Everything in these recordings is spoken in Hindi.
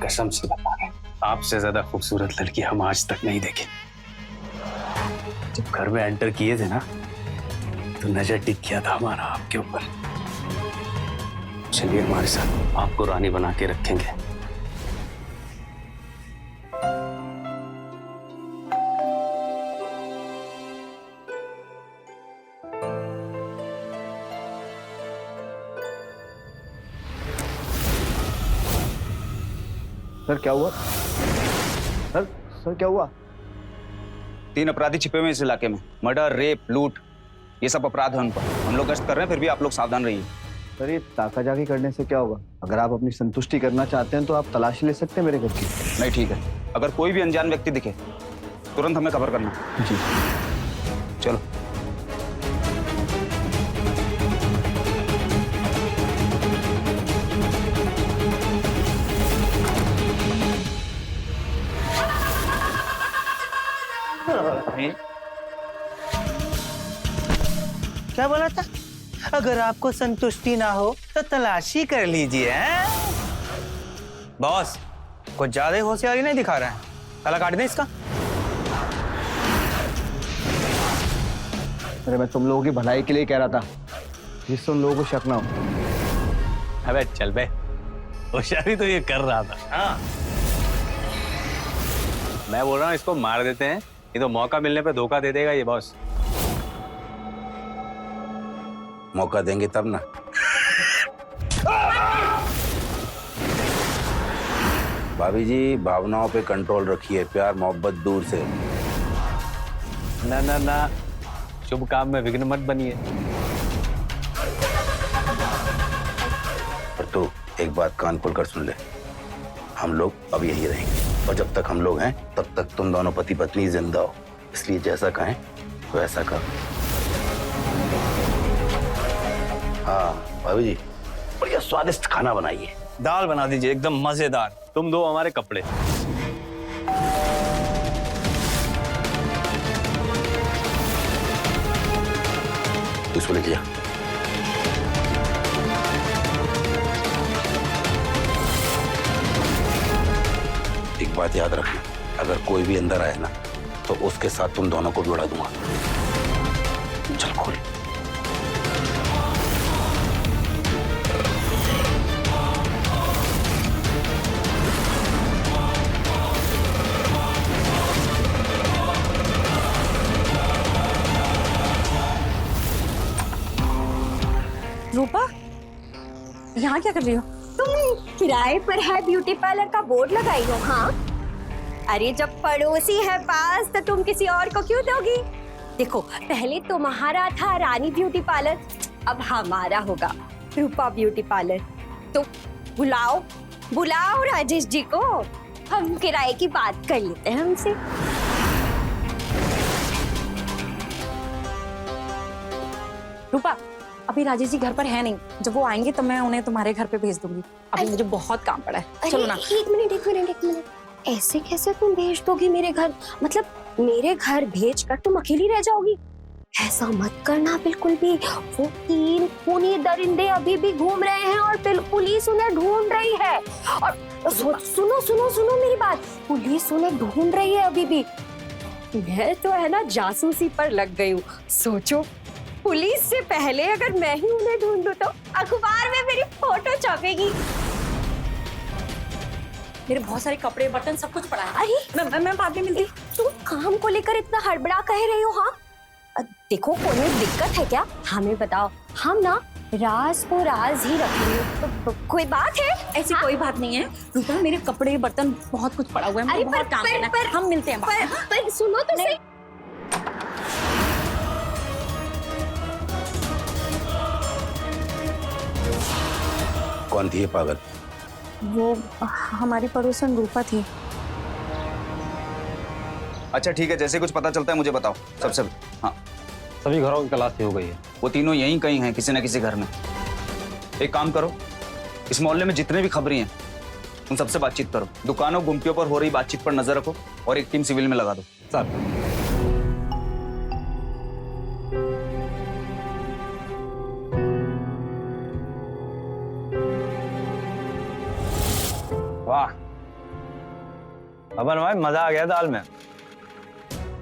कसम से बता रहे हैं, आपसे ज्यादा खूबसूरत लड़की हम आज तक नहीं देखी। जब घर में एंटर किए थे ना, तो नजर टिक किया था हमारा आपके ऊपर। चलिए हमारे साथ, आपको रानी बना के रखेंगे। सर क्या हुआ? सर सर क्या हुआ? 3 अपराधी छिपे हुए इस इलाके में। मर्डर, रेप, लूट, ये सब अपराध है उन पर। हम लोग गश्त कर रहे हैं, फिर भी आप लोग सावधान रहिए। सर ये ताकाजाकी करने से क्या होगा? अगर आप अपनी संतुष्टि करना चाहते हैं तो आप तलाशी ले सकते हैं मेरे घर की। नहीं, ठीक है। अगर कोई भी अनजान व्यक्ति दिखे तुरंत हमें खबर करना। जी चलो। क्या बोला था? अगर आपको संतुष्टि ना हो तो तलाशी कर लीजिए। हैं? बॉस कुछ ज्यादा होशियारी नहीं दिखा रहा है। गला काट दे इसका। अरे मैं तुम लोगों की भलाई के लिए कह रहा था, जिससे उन लोगों को शक ना हो। अबे चल बे, होशियारी तो ये कर रहा था। हाँ मैं बोल रहा हूँ इसको मार देते हैं, ये तो मौका मिलने पे धोखा दे देगा ये बॉस। मौका देंगे तब ना। भाभी जी, भावनाओं पे कंट्रोल रखिए, प्यार मोहब्बत दूर से। ना ना ना, शुभ काम में विघ्न मत बनिए। और तू एक बात कान खोलकर सुन ले, हम लोग अब यही रहेंगे और जब तक हम लोग हैं तब तक तुम दोनों पति पत्नी जिंदा हो। इसलिए जैसा कहें वैसा करो। हाँ भाभी जी, बढ़िया स्वादिष्ट खाना बनाइए। दाल बना दीजिए एकदम मजेदार। तुम दो हमारे कपड़े। इसको लेके जा। एक बात याद रखना, अगर कोई भी अंदर आए ना तो उसके साथ तुम दोनों को भी उड़ा दूंगा। चल खोल। रूपा, यहाँ क्या कर रही हो? तुम किराए पर है ब्यूटी पार्लर का बोर्ड लगाई हो? हाँ, अरे जब पड़ोसी है पास तो तुम किसी और को क्यों दोगी? देखो, पहले तुम्हारा था रानी ब्यूटी पार्लर, अब हमारा होगा रूपा ब्यूटी पार्लर। तो बुलाओ बुलाओ राजेश जी को, हम किराए की बात कर लेते हैं हमसे। रूपा, अभी राजेश जी घर पर है नहीं। जब वो आएंगे तो मैं उन्हें तुम्हारे घर पे भेज दूंगी। अभी मुझे बहुत काम पड़ा है। चलो ना। एक मिनट, ऐसे कैसे तुम भेज दोगी मेरे घर? मतलब मेरे घर भेज कर तुम अकेली रह जाओगी? ऐसा मत करना बिल्कुल भी। वो 3 खूनी दरिंदे अभी भी घूम रहे हैं और पुलिस उन्हें ढूंढ रही है। और सुनो मेरी बात, पुलिस उन्हें ढूंढ रही है अभी भी। मैं तो है ना जासूसी पर लग गई हूँ। सोचो, पुलिस से पहले अगर मैं ही उन्हें ढूंढूं तो अखबार में मेरी फोटो छपेगी। मेरे बहुत सारे कपड़े बर्तन सब कुछ पड़ा है। अरे मैं बाद में मिलती। तुम काम को लेकर इतना हड़बड़ा कह रही हो? हाँ देखो, कोई दिक्कत है क्या? हमें बताओ, हम ना राज को राज ही रखेंगे। तो कोई बात है? ऐसी कोई बात नहीं है रूपा, मेरे कपड़े बर्तन बहुत कुछ पड़ा हुआ है। मुझे बहुत काम करना है। हम मिलते हैं बाद में। पर सुनो तो सही। कौन थी ये पागल? वो हमारी पड़ोसन रूपा थी। अच्छा ठीक है, जैसे कुछ पता चलता है मुझे बताओ सबसे। हाँ, सभी घरों की तलाशी हो गई है। वो तीनों यहीं कहीं हैं, किसी न किसी घर में। एक काम करो, इस मोहल्ले में जितने भी खबरी हैं उन सबसे बातचीत करो। दुकानों गुमटियों पर हो रही बातचीत पर नजर रखो और एक टीम सिविल में लगा दो। सर वाह, बबन भाई मजा आ गया दाल में।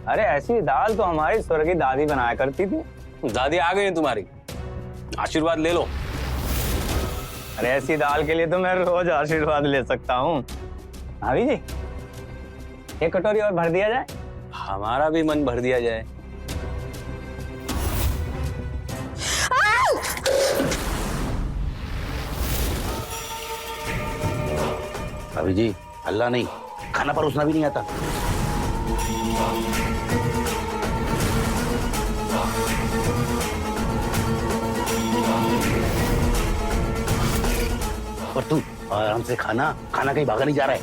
अरे ऐसी दाल तो हमारी स्वर्गीय दादी बनाया करती थी। दादी आ गई है तुम्हारी, आशीर्वाद ले लो। अरे ऐसी दाल के लिए तो मैं रोज आशीर्वाद ले सकता हूँ। भाभी जी, एक कटोरी और भर दिया जाए। हमारा भी मन भर दिया जाए। अभी जी अल्लाह नहीं, खाना परोसना भी नहीं आता। और तू आराम से खाना कहीं भागा नहीं जा रहा है।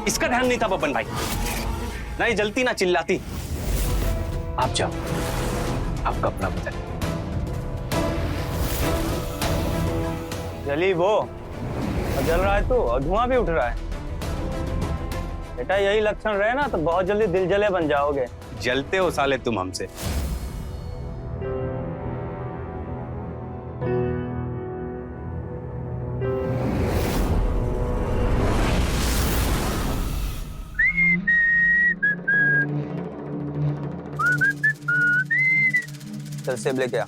इसका ध्यान नहीं था बबन भाई, ना ये जलती ना चिल्लाती। आप जाओ, आप कपड़ा बदल। जली वो और जल रहा है तू, और धुआं भी उठ रहा है। बेटा यही लक्षण रहे ना तो बहुत जल्दी दिल जले बन जाओगे। जलते हो साले तुम हमसे। चल सेब लेके आ।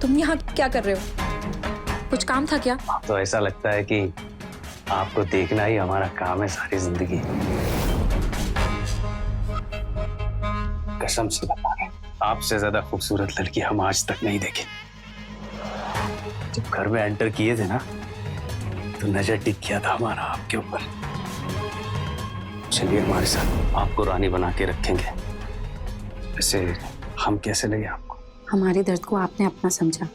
तुम यहाँ क्या कर रहे हो? कुछ काम था क्या? तो ऐसा लगता है कि आपको देखना ही हमारा काम है सारी जिंदगी। कसम से बता रहे हैं, आपसे ज्यादा खूबसूरत लड़की हम आज तक नहीं देखे। जब घर में एंटर किए थे ना तो नजर टिक किया था हमारा आपके ऊपर। चलिए हमारे साथ, आपको रानी बना के रखेंगे। वैसे हम कैसे लगे आपको? हमारे दर्द को आपने अपना समझा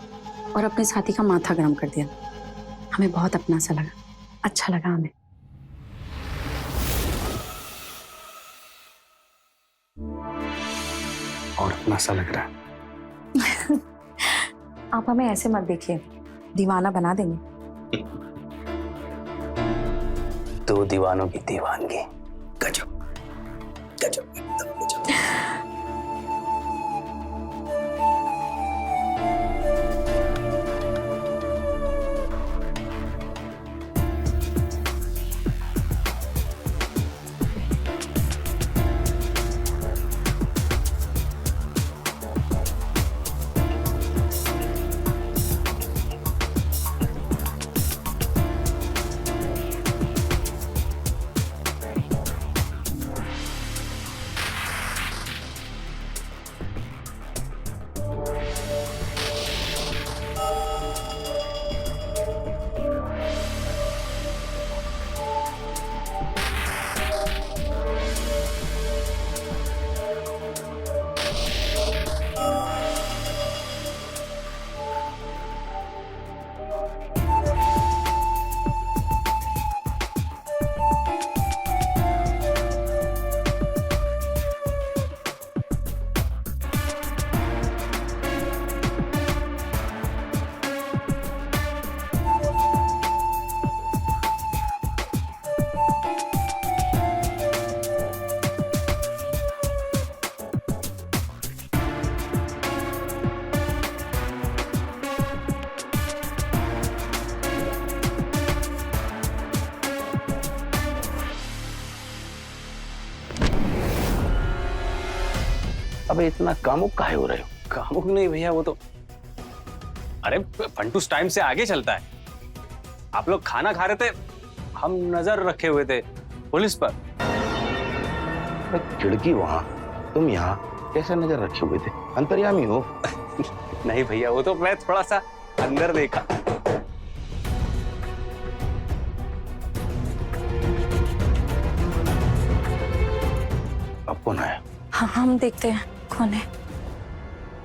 और अपने साथी का माथा गर्म कर दिया। हमें बहुत अपना सा लगा, अच्छा लगा हमें। और अपना सा लग रहा है। आप हमें ऐसे मत देखिए, दीवाना बना देंगे। दो दीवानों की दीवानगी। गजब गजब एकदम गजब। अब इतना कामुक काहे हो रहे हो? कामुक नहीं भैया, वो तो अरे फंटूस टाइम से आगे चलता है। आप लोग खाना खा रहे थे, हम नजर रखे हुए थे पुलिस पर। खिड़की वहां, तुम यहाँ, कैसे नजर रखे हुए थे? अंतर्यामी हो? नहीं भैया, वो तो मैं थोड़ा सा अंदर देखा। हम देखते हैं कौन है।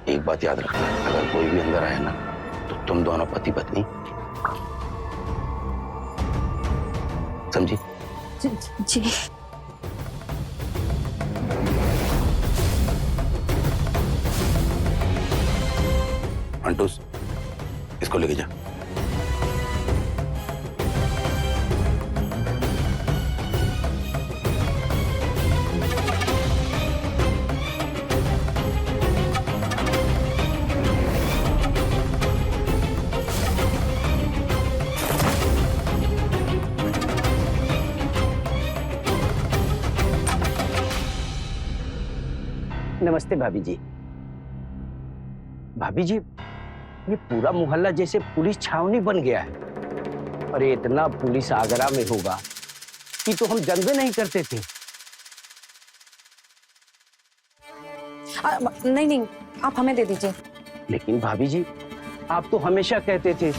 एक बात याद रखना, अगर कोई भी अंदर आए ना तो तुम दोनों पति पत्नी, समझी? जी। अंटूस, इसको लेके जा। नमस्ते भाभी जी। भाभी जी, ये पूरा मोहल्ला जैसे पुलिस छावनी बन गया है। अरे इतना पुलिस आगरा में होगा कि तो हम जानबे नहीं करते थे। नहीं नहीं, आप हमें दे दीजिए। लेकिन भाभी जी, आप तो हमेशा कहते थे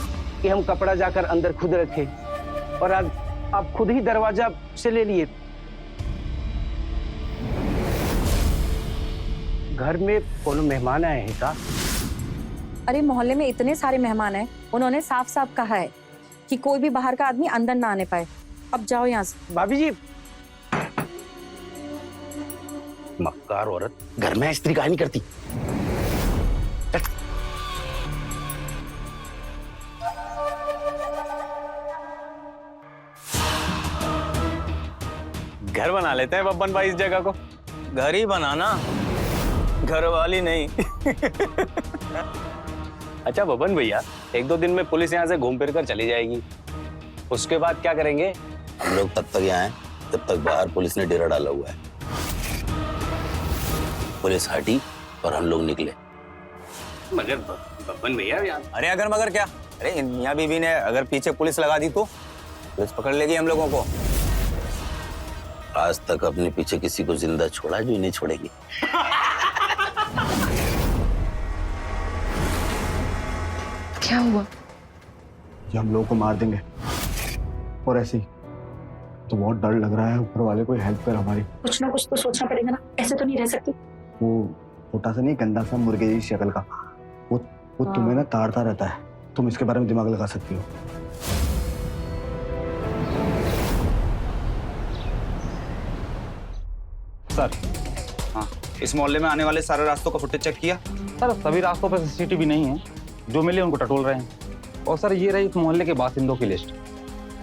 कि हम कपड़ा जाकर अंदर खुद रखें, और आज आप खुद ही दरवाजा से ले लिए। घर में कौन मेहमान आए हैं का? अरे मोहल्ले में इतने सारे मेहमान हैं, उन्होंने साफ साफ कहा है कि कोई भी बाहर का आदमी अंदर ना आने पाए। अब जाओ यहाँ से। भाभी जी, मक्कार औरत घर में स्त्री कहा नहीं करती। घर बना लेते हैं बब्बन भाई इस जगह को। घर ही बनाना, घर वाली नहीं। अच्छा बब्बन भैया, एक दो दिन में पुलिस यहाँ से घूम फिर कर चली जाएगी, उसके बाद क्या करेंगे? हम लोग तब तक यहाँ हैं जब तक बाहर पुलिस ने डेरा डाला हुआ है। पुलिस हटी और हम लोग निकले। मगर बब्बन भैया यहाँ अरे अगर मगर क्या? अरे मियाँ बीबी ने अगर पीछे पुलिस लगा दी तो पुलिस पकड़ लेगी हम लोगों को। आज तक अपने पीछे किसी को जिंदा छोड़ा जो इन्हें छोड़ेगी। क्या हुआ? ये हम लोगों को मार देंगे, और ऐसे ही तो बहुत डर लग रहा है। ऊपर वाले कोई हेल्प कर हमारी। कुछ ना कुछ तो सोचना पड़ेगा ना, ऐसे तो नहीं रह सकती। वो छोटा सा नहीं, गंदा सा मुर्गे जैसी शक्ल का, वो तुम्हें ना ताड़ता रहता है। तुम इसके बारे में दिमाग लगा सकती हो। सर, हाँ, इस मोहल्ले में आने वाले सारे रास्तों का फुटेज चेक किया? सर सभी रास्तों पर सीसीटीवी नहीं है, जो मिले उनको टटोल रहे हैं। और सर ये रही इस मोहल्ले के बासिंदों की लिस्ट।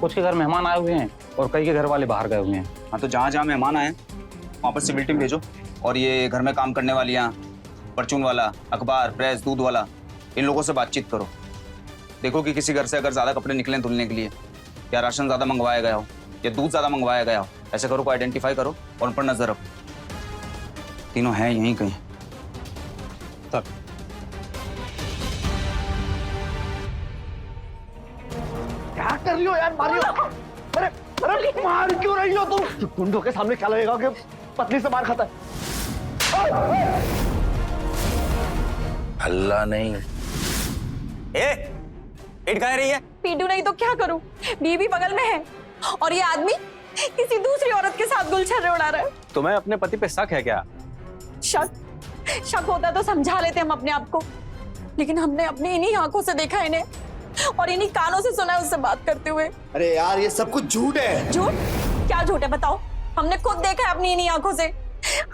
कुछ के घर मेहमान आए हुए हैं और कई के घर वाले बाहर गए हुए हैं। हाँ, तो जहाँ जहाँ मेहमान आए वहाँ पर सिविल टीम भेजो, और ये घर में काम करने वाली यहाँ परचून वाला, अखबार, प्रेस, दूध वाला, इन लोगों से बातचीत करो। देखो कि किसी घर से अगर ज़्यादा कपड़े निकले धुलने के लिए, या राशन ज़्यादा मंगवाया गया हो, या दूध ज़्यादा मंगवाया गया हो, ऐसे करो को आइडेंटिफाई करो और उन पर नजर रखो। तीनों हैं यहीं कहीं। सर क्या कर रही हो यार? मारियो! अरे अरे मार क्यों रही हो तुम? गुंडों के सामने क्या लगेगा कि पत्नी से मार खाता है? हल्ला नहीं। पीट कह रही है? पीटू नहीं तो क्या करूं? बीबी बगल में है और ये आदमी किसी दूसरी औरत के साथ गुलछर्रे उड़ा रहा है। तुम्हें अपने पति पे शक है क्या? शक होता तो समझा लेते हम अपने आप को, लेकिन हमने अपनी इन्हीं आंखों से देखा इन्हें और इन्हीं कानों से सुना उससे बात करते हुए। अरे यार, ये सब कुछ झूठ है। झूठ? क्या झूठ है बताओ? हमने खुद देखा है अपनी इन्हीं आंखों से,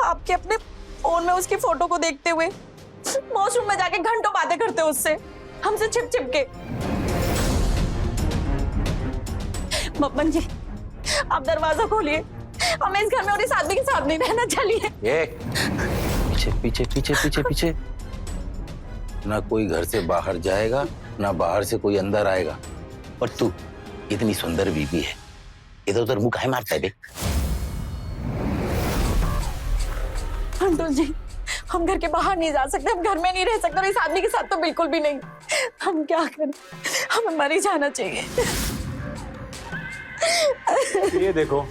आपके अपने फोन में उसकी फोटो को देखते हुए, वॉशरूम में जाके घंटों बातें करते हो उससे, हमसे छिप छिप के। बब्बन जी, आप दरवाजा खोलिए, हमें इस घर में और इस आदमी के साथ नहीं रहना। चलिए। पीछे पीछे पीछे पीछे पीछे। ना कोई घर से बाहर जाएगा, ना बाहर से कोई अंदर आएगा। और तू इतनी सुंदर बीबी है, इधर उधर मुंह काहे मारता है बे? अंटुल जी, हम घर के बाहर नहीं जा सकते, हम घर में नहीं रह सकते, और इस आदमी के साथ तो बिल्कुल भी नहीं। हम क्या करें? हमें मर ही जाना चाहिए। ये देखो,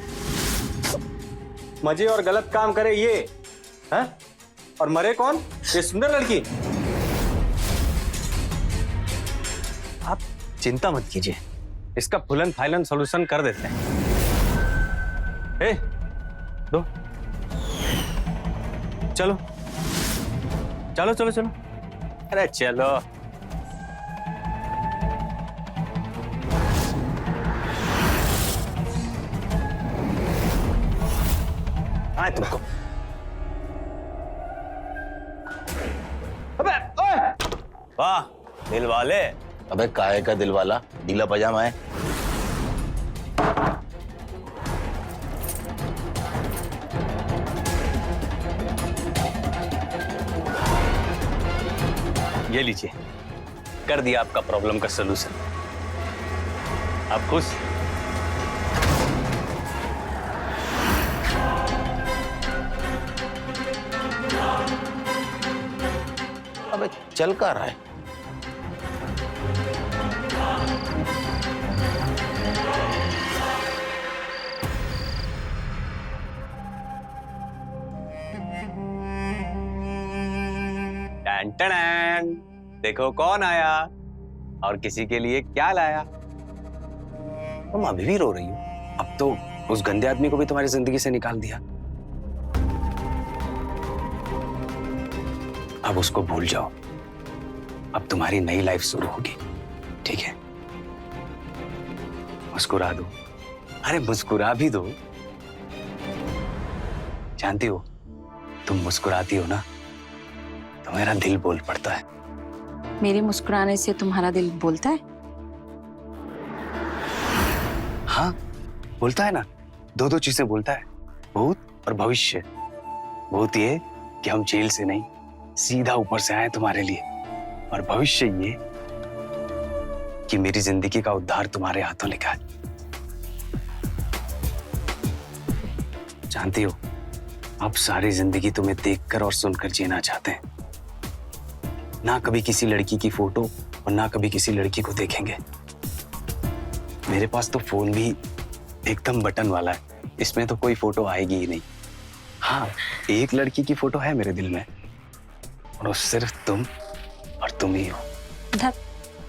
मजे और गलत काम करे ये, हैं? और मरे कौन? ये सुंदर लड़की। आप चिंता मत कीजिए, इसका फुलन फाइलन सॉल्यूशन कर देते हैं। ए, दो चलो चलो चलो चलो। अरे चलो। आए तुमको। अबे ओए! वाह दिल वाले। अबे काहे का दिल वाला, ढीला पजामा है। ये लीजिए, कर दिया आपका प्रॉब्लम का सलूशन। आप खुश? अबे चल का रहा है। टन टन, देखो कौन आया और किसी के लिए क्या लाया। तुम अभी भी रो रही हो? अब तो उस गंदे आदमी को भी तुम्हारी जिंदगी से निकाल दिया। अब उसको भूल जाओ। अब तुम्हारी नई लाइफ शुरू होगी, ठीक है? मुस्कुरा दो। अरे मुस्कुरा भी दो। जानती हो, तुम मुस्कुराती हो ना तो मेरा दिल बोल पड़ता है। मेरे मुस्कुराने से तुम्हारा दिल बोलता है? हाँ बोलता है ना। दो दो चीजें बोलता है, भूत और भविष्य। भूत ये कि हम जेल से नहीं सीधा ऊपर से आए तुम्हारे लिए, और भविष्य ये कि मेरी जिंदगी का उद्धार तुम्हारे हाथों लिखा है। जानती हो, अब सारी जिंदगी तुम्हें देखकर और सुनकर जीना चाहते हैं। ना कभी किसी लड़की की फोटो और ना कभी किसी लड़की को देखेंगे। मेरे पास तो फोन भी एकदम बटन वाला है, इसमें तो कोई फोटो आएगी ही नहीं। हाँ, एक लड़की की फोटो है मेरे दिल में, और वो सिर्फ तुम और तुम ही हो। धत,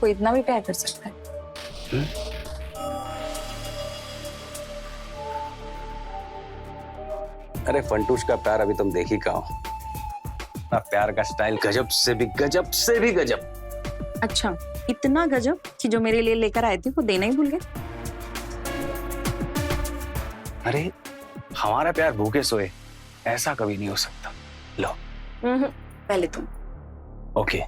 कोई इतना भी प्यार कर सकता है? अरे फंटूश का प्यार अभी तुम देख ही कहाँ हो। प्यार का स्टाइल गजब से भी गजब से भी गजब। अच्छा, इतना गजब कि जो मेरे लिए लेकर आए थे वो देना ही भूल गए। अरे हमारा प्यार भूखे सोए ऐसा कभी नहीं हो सकता। लो। पहले तुम। ओके,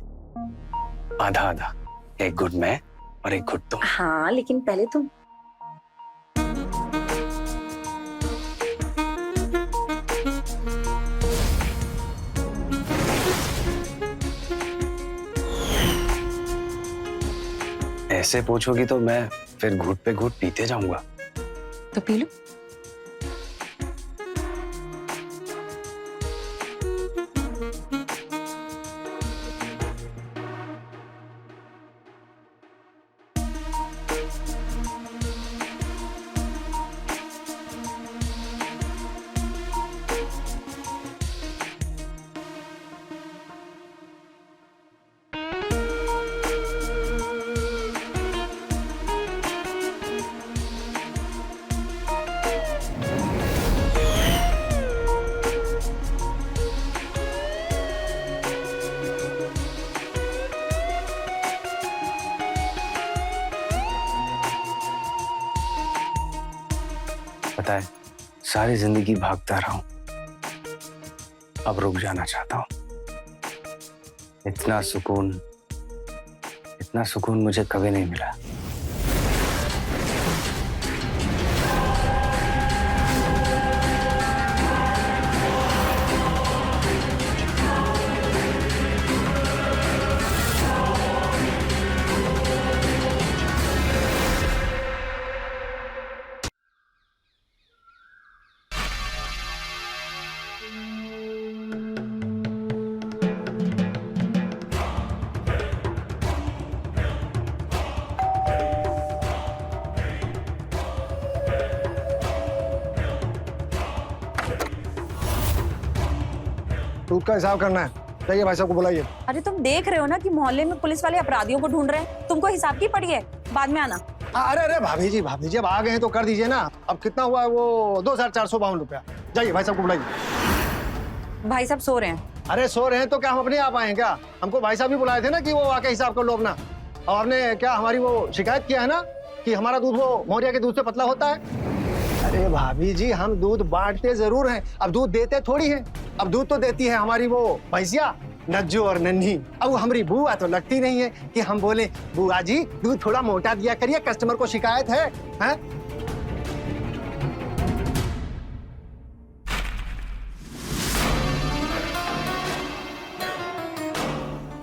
आधा आधा, एक घुट मैं और एक घुट तुम। हाँ लेकिन पहले तुम। ऐसे पूछोगी तो मैं फिर घुट पे घुट पीते जाऊंगा। तो पी लो। पता है, सारी जिंदगी भागता रहा हूं, अब रुक जाना चाहता हूं। इतना सुकून मुझे कभी नहीं मिला। दूध का हिसाब करना है, जाइए भाई साहब को बुलाइए। अरे तुम देख रहे हो ना कि मोहल्ले में पुलिस वाले अपराधियों को ढूंढ रहे हैं। तुमको हिसाब की पड़ी है, बाद में आना। अरे अरे भाभी जी अब आ गए हैं तो कर दीजिए ना। अब कितना हुआ है वो? 2452 रुपया। जाइए भाई साहब को बुलाइए। भाई साहब सो रहे हैं। अरे सो रहे हैं तो क्या हम अपने आप आए क्या? हमको भाई साहब भी बुलाए थे ना कि वो आके हिसाब कर लो अपना। और आपने क्या हमारी वो शिकायत किया है ना कि हमारा दूध वो मौर्या के दूध से पतला होता है। अरे भाभी जी, हम दूध बांटते जरूर हैं, अब दूध देते थोड़ी हैं। अब दूध तो देती है हमारी वो भैंसिया नज्जू और नन्ही। अब वो हमारी बुआ तो लगती नहीं है कि हम बोले बुआ जी दूध थोड़ा मोटा दिया करिए, कस्टमर को शिकायत है, हैं?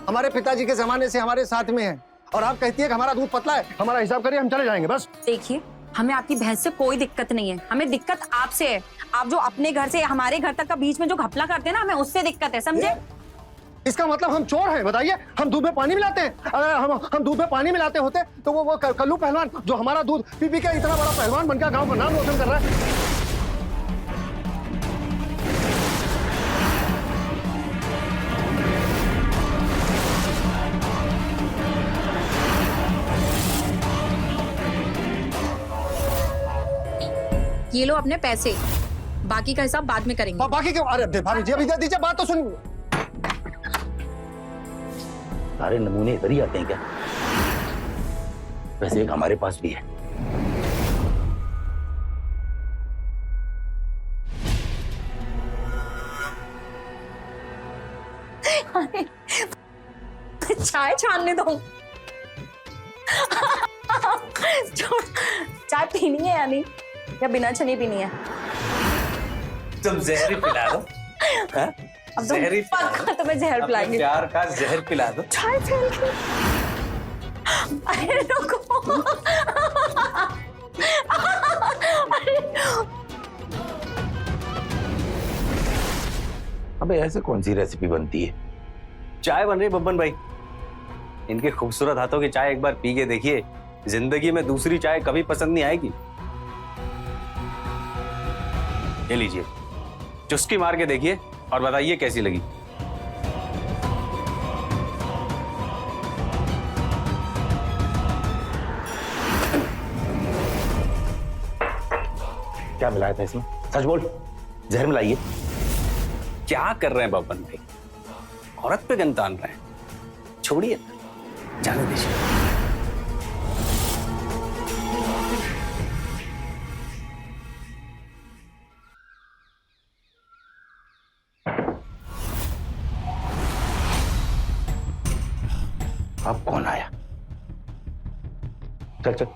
हमारे पिताजी के जमाने से हमारे साथ में है और आप कहती है कि हमारा दूध पतला है। हमारा हिसाब करिए, हम चले जाएंगे बस। देखिए, हमें आपकी भैंस से कोई दिक्कत नहीं है, हमें दिक्कत आपसे है। आप जो अपने घर से हमारे घर तक का बीच में जो घपला करते हैं ना, हमें उससे दिक्कत है, समझे? इसका मतलब हम चोर हैं? बताइए, हम दूध में पानी मिलाते हैं? अगर हम दूध में पानी मिलाते होते तो वो कल्लू पहलवान जो हमारा दूध पी पी के इतना बड़ा पहलवान बनकर गांव का नाम रोशन कर रहा है। ये लो अपने पैसे, बाकी का हिसाब बाद में करेंगे। बाकी क्यों? अरे भाभी जी अभी दे दीजिए, बात तो सुन। सारे नमूने इधर ही आते हैं क्या? वैसे एक हमारे पास भी है। चाय छानने दो। चाय पीनी है या नहीं, या बिना छनी पीनी है? तुम जहर ही पिला दो। हाँ? अब जहर ही पिला दो। पक्का तुम्हें जहर अपने पिलाएंगे। प्यार का जहर पिला दो। चाय फेल गई। अरे रुको। अबे ऐसे कौन सी रेसिपी बनती है? चाय बन रही बब्बन भाई। इनके खूबसूरत हाथों की चाय एक बार पी के देखिए, जिंदगी में दूसरी चाय कभी पसंद नहीं आएगी। ये लीजिए, चुस्की मार के देखिए और बताइए कैसी लगी। क्या मिलाया था इसमें? सच बोल, जहर मिलाइए। क्या कर रहे हैं बब्बन भाई? औरत पे गन तान रहे हैं। छोड़िए, जाने दीजिए। अब कौन आया? चल चल।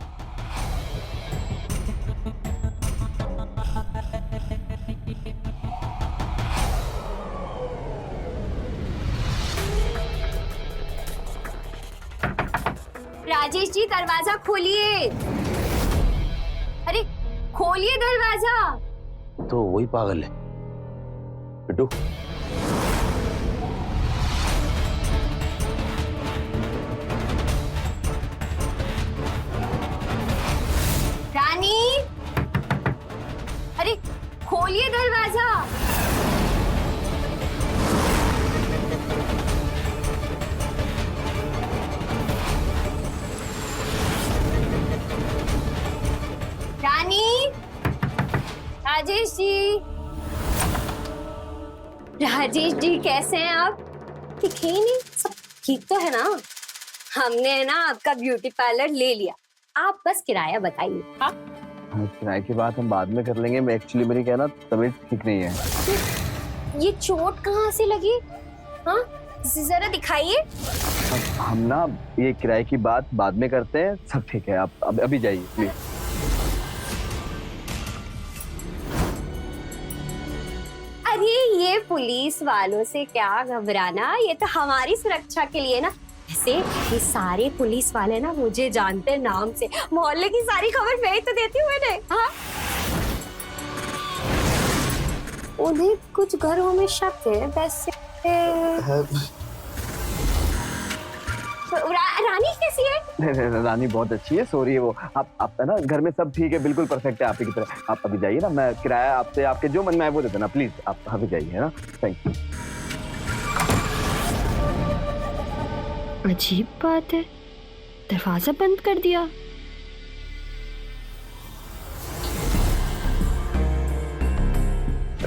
राजेश जी दरवाजा खोलिए। अरे खोलिए दरवाजा। तो वही पागल है बिट्टू। रानी, अरे खोलिए दरवाजा। रानी, राजेश जी, राजेश जी कैसे हैं आप? दिखे ही नहीं, सब ठीक तो है ना? हमने ना आपका ब्यूटी पार्लर ले लिया, आप बस किराया बताइए। हाँ, किराए की बात हम बाद में कर लेंगे। मैं एक्चुअली मेरी क्या ना तबीयत ठीक नहीं है। ये चोट कहाँ से लगी? हाँ, जरा दिखाइए। हम ना ये किराए की बात बाद में करते हैं, सब ठीक है। आप अभी जाइए प्लीज। अरे ये पुलिस वालों से क्या घबराना, ये तो हमारी सुरक्षा के लिए ना। वैसे ये सारे पुलिस वाले ना मुझे जानते हैं नाम से, मोहल्ले की सारी खबर मैं ही तो देती हूँ इन्हें। हाँ, उन्हें कुछ घरों में शक है वैसे। रानी कैसी है? नहीं, रानी बहुत अच्छी है, सॉरी है वो। आप है ना, घर में सब ठीक है, बिल्कुल परफेक्ट है आप ही की तरह। आप अभी जाइए ना, मैं किराया आपसे आपके जो मन में आए वो दे देना प्लीज। आप अभी जाइए, है ना? Thank you. अजीब बात है, दरवाजा बंद कर दिया।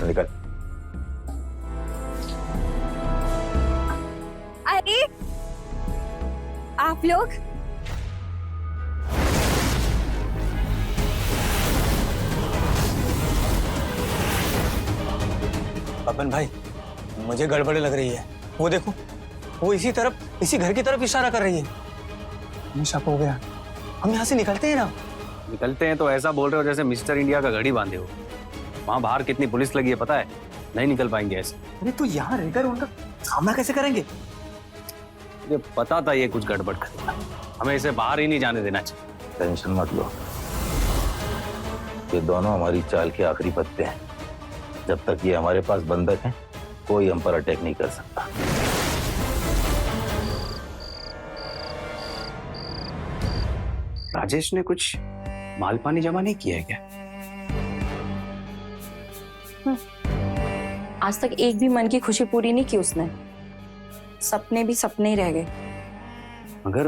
निकल। आप लोग? अपन भाई, मुझे गड़बड़ लग रही है। वो देखो, वो इसी घर की तरफ इशारा कर रही है। हमें शक हो गया। हम यहाँ से निकलते हैं ना? निकलते हैं तो ऐसा बोल रहे हो जैसे मिस्टर इंडिया का घड़ी बांधे हो। वहां बाहर कितनी पुलिस लगी है पता है? नहीं निकल पाएंगे ऐसे। अरे तो यहाँ रहकर उनका सामना कैसे करेंगे? मुझे पता था ये कुछ गड़बड़ करेगा। हमें इसे बाहर ही नहीं जाने देना चाहिए। टेंशन मत लो, ये दोनों हमारी चाल के आखिरी पत्ते हैं। जब तक ये हमारे पास बंधक हैं, कोई हम पर अटैक नहीं कर सकता। राजेश ने कुछ माल पानी जमा नहीं किया है क्या? आज तक एक भी मन की खुशी पूरी नहीं की उसने। सपने भी सपने ही रह गए। मगर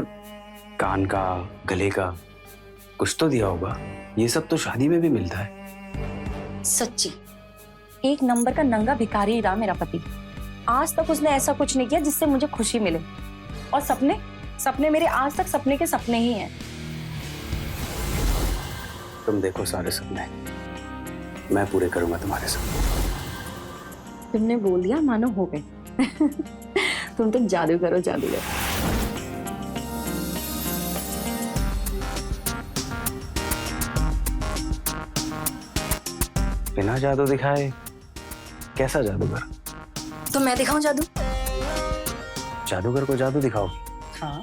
कान का, गले का कुछ तो दिया होगा। ये सब तो शादी में भी मिलता है। सच्ची एक नंबर का नंगा भिखारी रहा मेरा पति। आज तक उसने ऐसा कुछ नहीं किया जिससे मुझे खुशी मिले। और सपने मेरे आज तक सपने के सपने ही हैं। तुम देखो सारे सपने, मैं पूरे करूंगा तुम्हारे सपने। तुमने बोल दिया मानो हो गए। तुम तो जादू करो जादूगर। बिना जादू दिखाए कैसा जादूगर? तो मैं दिखाऊं जादू? जादूगर को जादू दिखाओ। हाँ।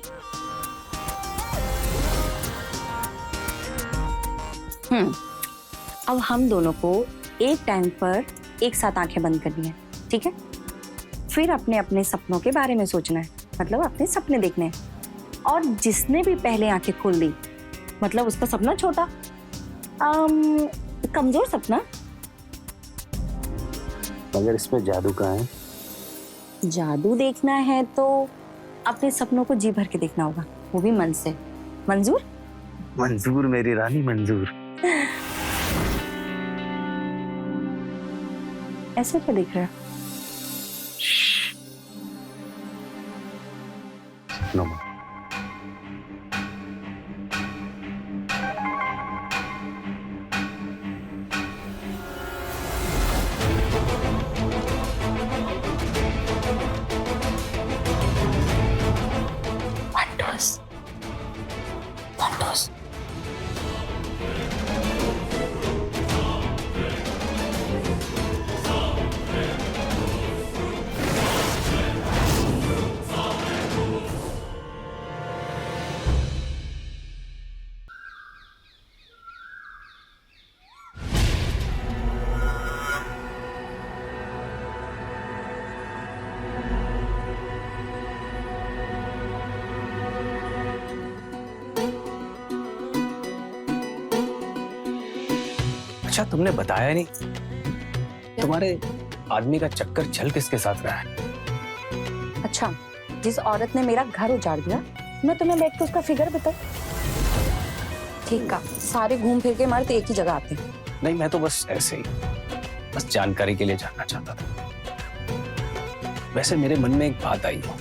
अब हम दोनों को एक टाइम पर एक साथ आंखें बंद करनी है, ठीक है? फिर अपने अपने सपनों के बारे में सोचना है, मतलब अपने सपने देखने हैं। और जिसने भी पहले आंखें खोल दी, मतलब उसका सपना छोटा, कमजोर सपना। मगर इसमें जादू का है। जादू देखना है तो अपने सपनों को जी भर के देखना होगा, वो भी मन से। मंजूर? मंजूर मेरी रानी, मंजूर। ऐसे क्या देख रहा है? नो। अच्छा तुमने बताया नहीं, तुम्हारे आदमी का चक्कर चल किसके साथ रहा है? अच्छा, जिस औरत ने मेरा घर उजाड़ दिया, मैं तुम्हें बैठ के उसका फिगर बताऊं? ठीक है, सारे घूम फिर के मर्द एक ही जगह आते हैं। नहीं, मैं तो बस ऐसे ही, बस जानकारी के लिए जानना चाहता था। वैसे मेरे मन में एक बात आई है,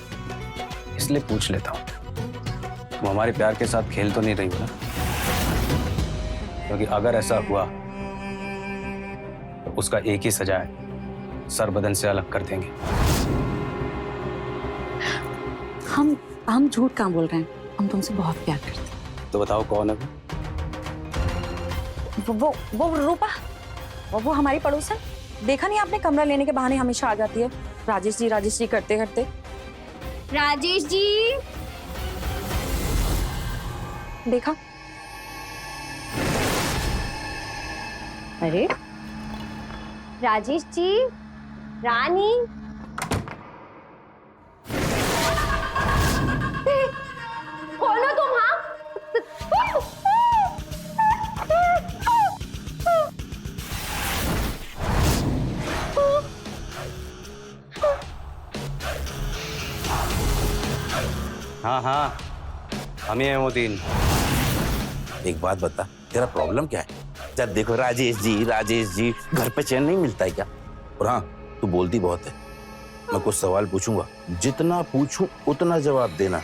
इसलिए पूछ लेता हूँ। तुम हमारे प्यार के साथ खेल तो नहीं रही हो ना? क्योंकि अगर ऐसा हुआ तो उसका एक ही सजा है, सर बदन से अलग कर देंगे। हम झूठ कहाँ बोल रहे हैं? हम तुमसे बहुत प्यार करते हैं। तो बताओ कौन है वो रूपा, वो हमारी पड़ोसन। देखा नहीं आपने, कमरा लेने के बहाने हमेशा आ जाती है राजेश जी करते करते। राजेश जी, देखा? अरे राजेश जी, रानी, खोलो तुम। हाँ, हाँ हाँ, हम ही हैं वो तीन। एक बात बता, तेरा प्रॉब्लम क्या है? जब देखो राजेश जी, घर पे चैन नहीं मिलता है क्या? और हाँ, तू बोलती बहुत है। मैं कुछ सवाल पूछूंगा, जितना पूछूं उतना जवाब देना।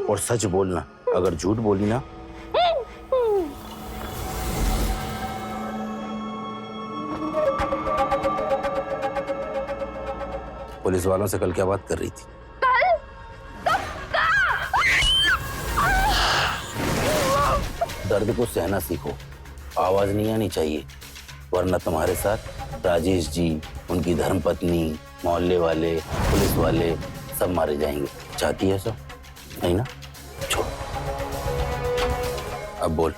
और सच बोलना, अगर झूठ बोली ना पुलिस वालों से कल क्या बात कर रही थी? दर्द को सहना सीखो, आवाज नहीं आनी चाहिए, वरना तुम्हारे साथ राजेश जी, उनकी धर्मपत्नी, मोहल्ले वाले, पुलिस वाले सब मारे जाएंगे। चाहती है सब? नहीं ना? छोड़। अब बोल,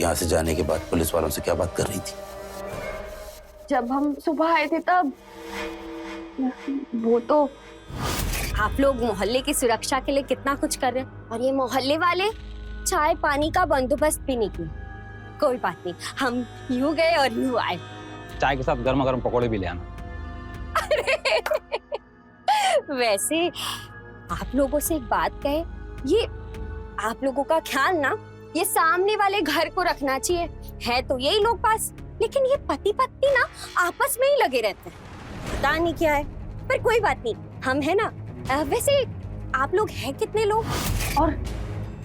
यहाँ से जाने के बाद पुलिस वालों से क्या बात कर रही थी? जब हम सुबह आए थे तब वो तो आप लोग मोहल्ले की सुरक्षा के लिए कितना कुछ कर रहे हैं और ये मोहल्ले वाले चाय पानी का बंदोबस्त भी नहीं किया। कोई बात नहीं, हम यूं गए और यूं आए। चाय के साथ गर्मा गर्म पकौड़े भी ले आना। वैसे आप लोगों से एक बात कहे, ये आप लोगों का ख्याल ना ये सामने वाले घर को रखना चाहिए। है तो यही लोग पास, लेकिन ये पति पत्नी ना आपस में ही लगे रहते हैं, पता नहीं क्या है, पर कोई बात नहीं, हम है ना। वैसे आप लोग हैं कितने लोग? और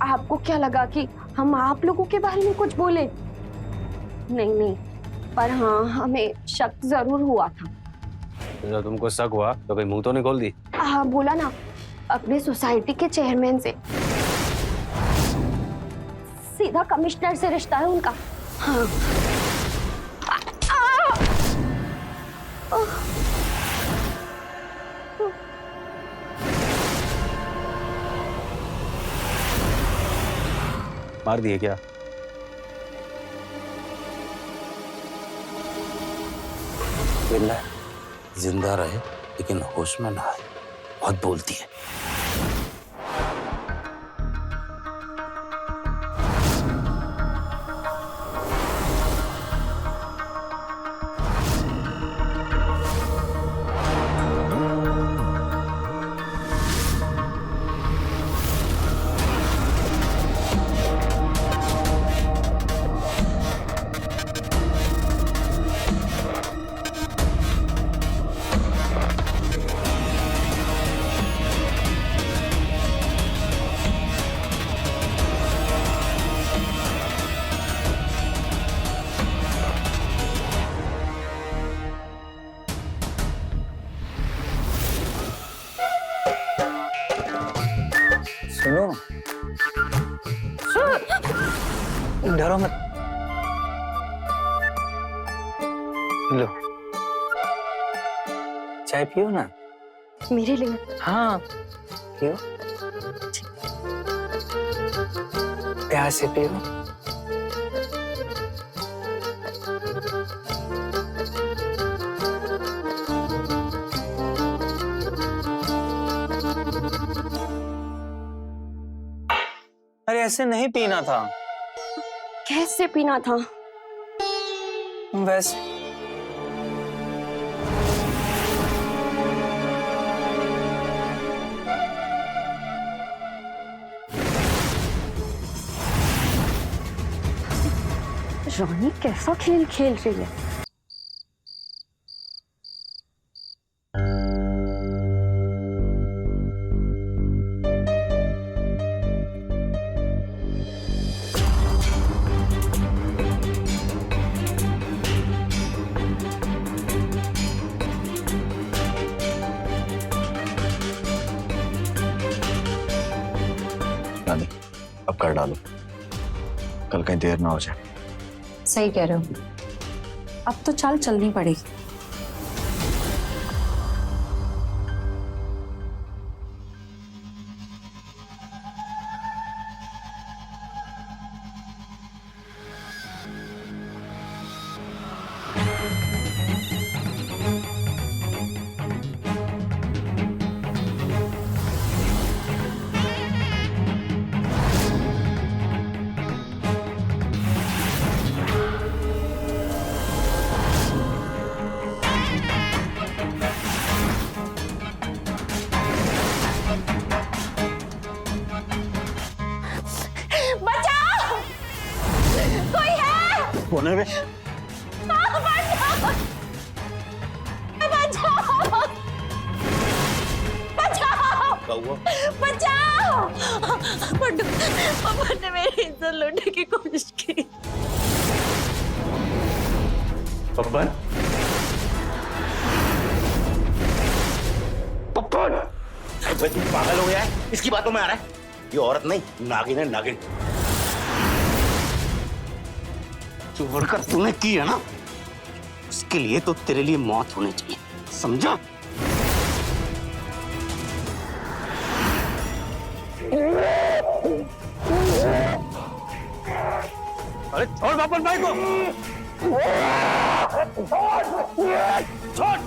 आपको क्या लगा कि हम आप लोगों के बारे में कुछ बोले? नहीं नहीं, पर हाँ हमें शक जरूर हुआ था। जब तुमको शक हुआ तो कोई मुंह तो नहीं खोल दी? हाँ बोला ना, अपने सोसाइटी के चेयरमैन से, सीधा कमिश्नर से रिश्ता है उनका। हाँ मार दिए क्या? बिल्ला जिंदा रहे लेकिन होश में ना आए, बहुत बोलती है। सुनो, डरो मत। लो चाय पियो ना। मेरे लिए? हाँ पियो, प्यार से पियो। अरे ऐसे नहीं पीना था। कैसे पीना था? वैसे रानी कैसा खेल खेल रही है? नानी, अब कर डालो, कल कहीं देर ना हो जाए। सही कह रहे हो, अब तो चाल चलनी पड़ेगी। कोने में रुका हुआ। बचाओ! पप्पू पप्पू ने मेरी इज्जत लूटने की कोशिश की। पप्पन, पप्पन, भाई तू पागल हो गया है? इसकी बातों में आ रहा है? ये औरत नहीं, नागिन है, नागिन। जो हरकत तूने की है ना, उसके लिए तो तेरे लिए मौत होनी चाहिए, समझा? अरे छोड़ बापन भाई को, छोड़।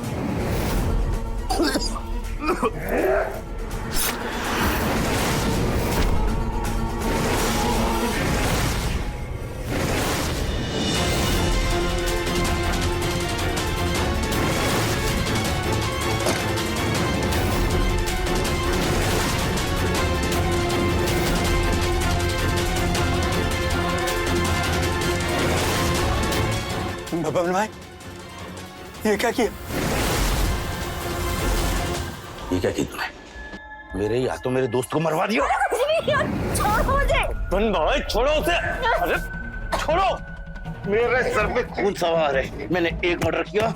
बबन भाई, ये क्या किया? ये क्या किया तूने? मेरे ही हाथों मेरे दोस्त को मरवा दिया। छोड़ो मुझे। बन भाई, छोड़ो उसे। अरे छोड़ो, मेरे सर पे खून सवार है। मैंने एक मर्डर किया,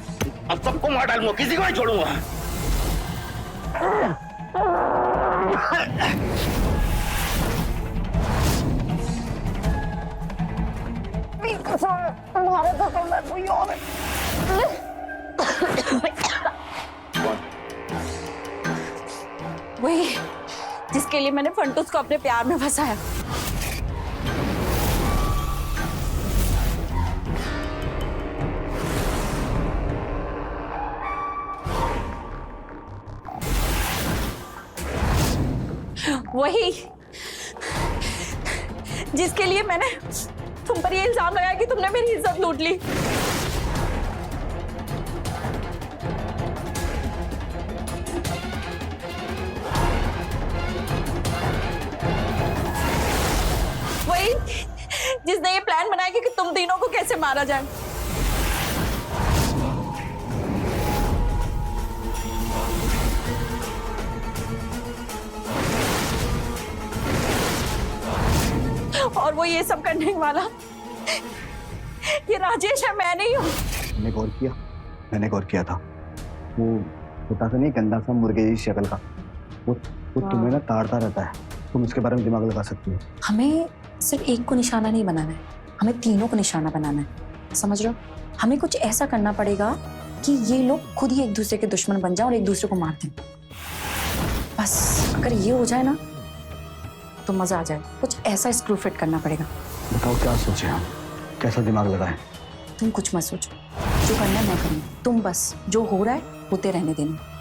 अब सबको मार डालूंगा, किसी को नहीं छोड़ूंगा। वही जिसके लिए मैंने फंटूस को अपने प्यार में फंसाया। वही जिसके लिए मैंने तुम पर ये इल्जाम लगाया कि तुमने मेरी इज्जत लूट ली। वही जिसने ये प्लान बनाया कि तुम तीनों को कैसे मारा जाए। और वो ये सब करने वाला ये राजेश है, मैं नहीं हूँ। मैंने गौर किया था, वो छोटा सा नहीं, गंदा सा मुर्गे की शक्ल का, वो तुम्हें ना ताड़ता रहता है। तुम इसके बारे में दिमाग लगा सकती हो। हमें सिर्फ एक को निशाना नहीं बनाना है, हमें तीनों को निशाना बनाना है, समझ रहे हो? हमें कुछ ऐसा करना पड़ेगा कि ये लोग खुद ही एक दूसरे के दुश्मन बन जाए और एक दूसरे को मार दें। बस अगर ये हो जाए ना तो मजा आ जाए। कुछ ऐसा स्क्रू फिट करना पड़ेगा। बताओ क्या सोचे हम, कैसा दिमाग लगाए? तुम कुछ मत सोचो, जो करना है मैं करूँगी, तुम बस जो हो रहा है होते रहने देना।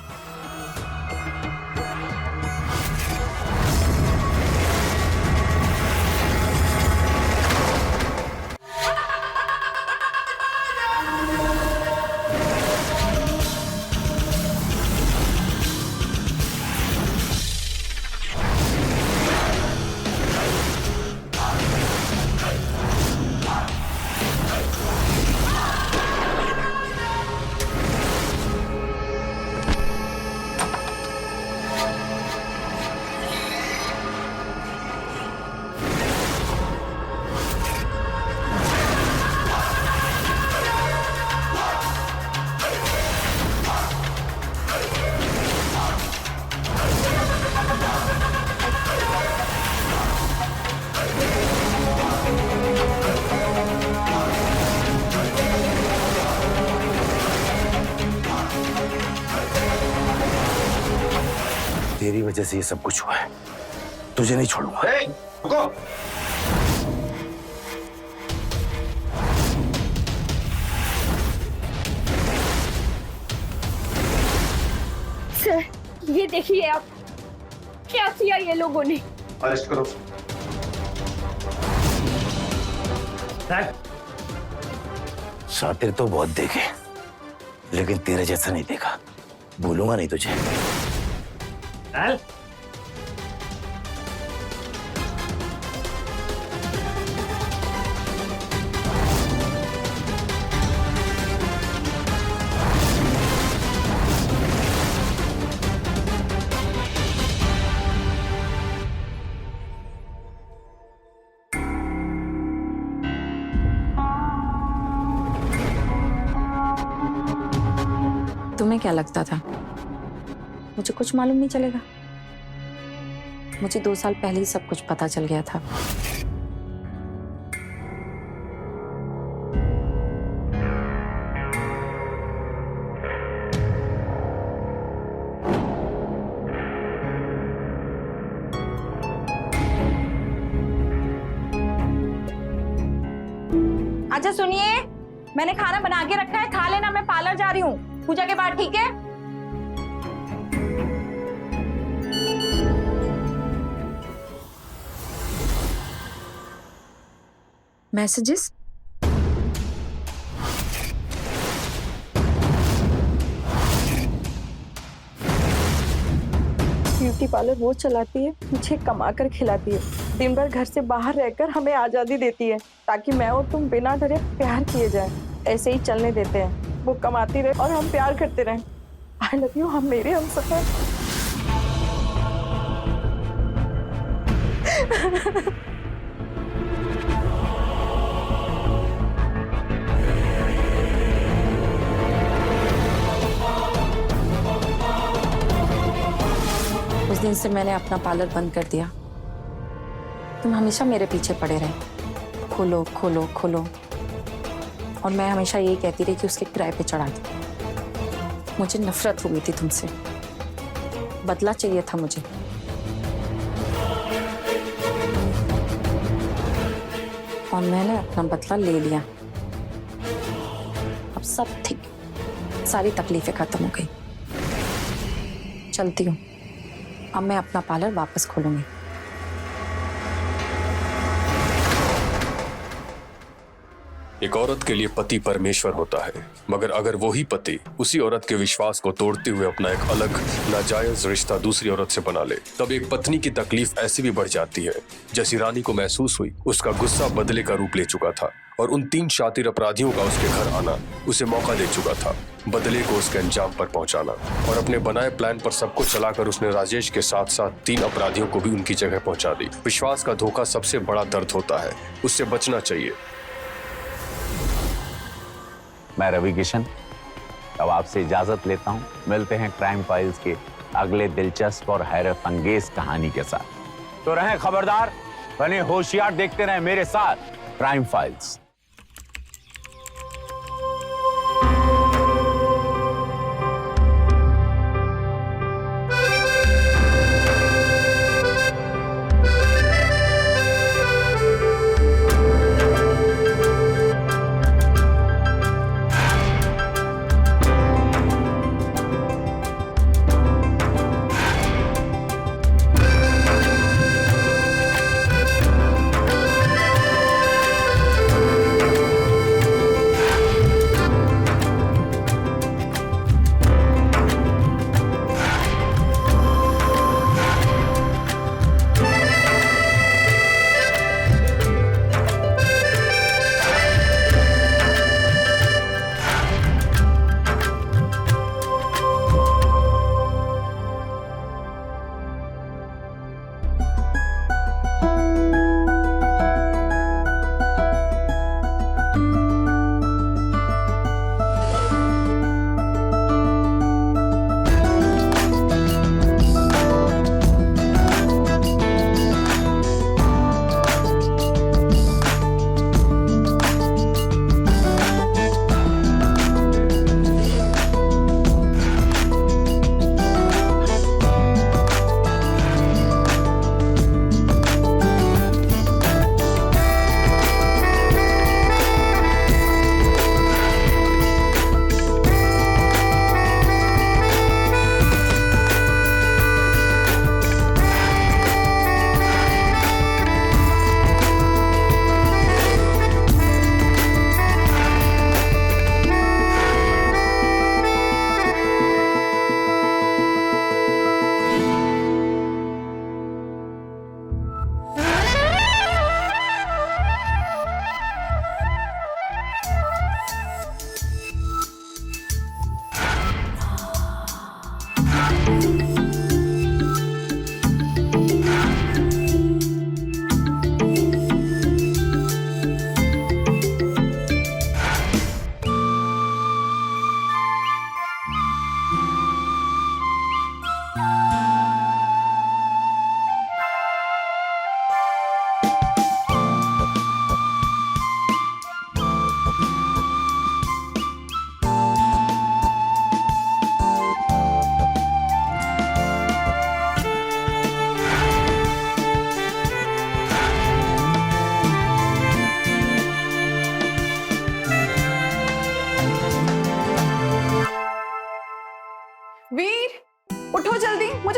तेरी वजह से ये सब कुछ हुआ है, तुझे नहीं छोड़ूंगा। रुको। सर ये देखिए आप, क्या किया ये लोगों ने। अरेस्ट करो। शातिर तो बहुत देखे, लेकिन तेरे जैसा नहीं देखा। भूलूंगा नहीं तुझे। तुम्हें क्या लगता था मुझे कुछ मालूम नहीं चलेगा? मुझे 2 साल पहले ही सब कुछ पता चल गया था। अच्छा सुनिए, मैंने खाना बना के रखा है, खा लेना। मैं पार्लर जा रही हूँ पूजा के बाद, ठीक है? मैसेजेस? ब्यूटी पार्लर वो चलाती है, मुझे कमा कर खिलाती है, दिन भर घर से बाहर रहकर हमें आजादी देती है ताकि मैं और तुम बिना डरे प्यार किए जाए। ऐसे ही चलने देते हैं, वो कमाती रहे और हम प्यार करते रहें। आई लव यू, हम मेरे हम सफर। उस दिन से मैंने अपना पार्लर बंद कर दिया। तुम हमेशा मेरे पीछे पड़े रहे, खोलो खोलो खोलो, और मैं हमेशा यही कहती रही कि उसके किराए पे चढ़ा दो। मुझे नफरत हो गई थी तुमसे, बदला चाहिए था मुझे। और मैंने अपना बदला ले लिया। अब सब ठीक, सारी तकलीफें खत्म हो गई। चलती हूँ, अब मैं अपना पार्लर वापस खोलूंगी। एक औरत के लिए पति परमेश्वर होता है, मगर अगर वही पति उसी औरत के विश्वास को तोड़ते हुए अपना एक अलग नाजायज रिश्ता दूसरी औरत से बना ले, तब एक पत्नी की तकलीफ ऐसी भी बढ़ जाती है। जैसी रानी को महसूस हुई, उसका गुस्सा बदले का रूप ले चुका था और उन 3 शातिर अपराधियों का उसके घर आना उसे मौका दे चुका था बदले को उसके अंजाम पर पहुंचाना। और अपने बनाए प्लान पर सबको चलाकर उसने राजेश के साथ साथ 3 अपराधियों को भी उनकी जगह पहुंचा दी। विश्वास का धोखा सबसे बड़ा दर्द होता है, उससे बचना चाहिए। मैं रवि किशन अब आपसे इजाजत लेता हूं। मिलते हैं क्राइम फाइल्स के अगले दिलचस्प और हैरत अंगेज कहानी के साथ। तो रहें खबरदार, बने होशियार, देखते रहें मेरे साथ क्राइम फाइल्स।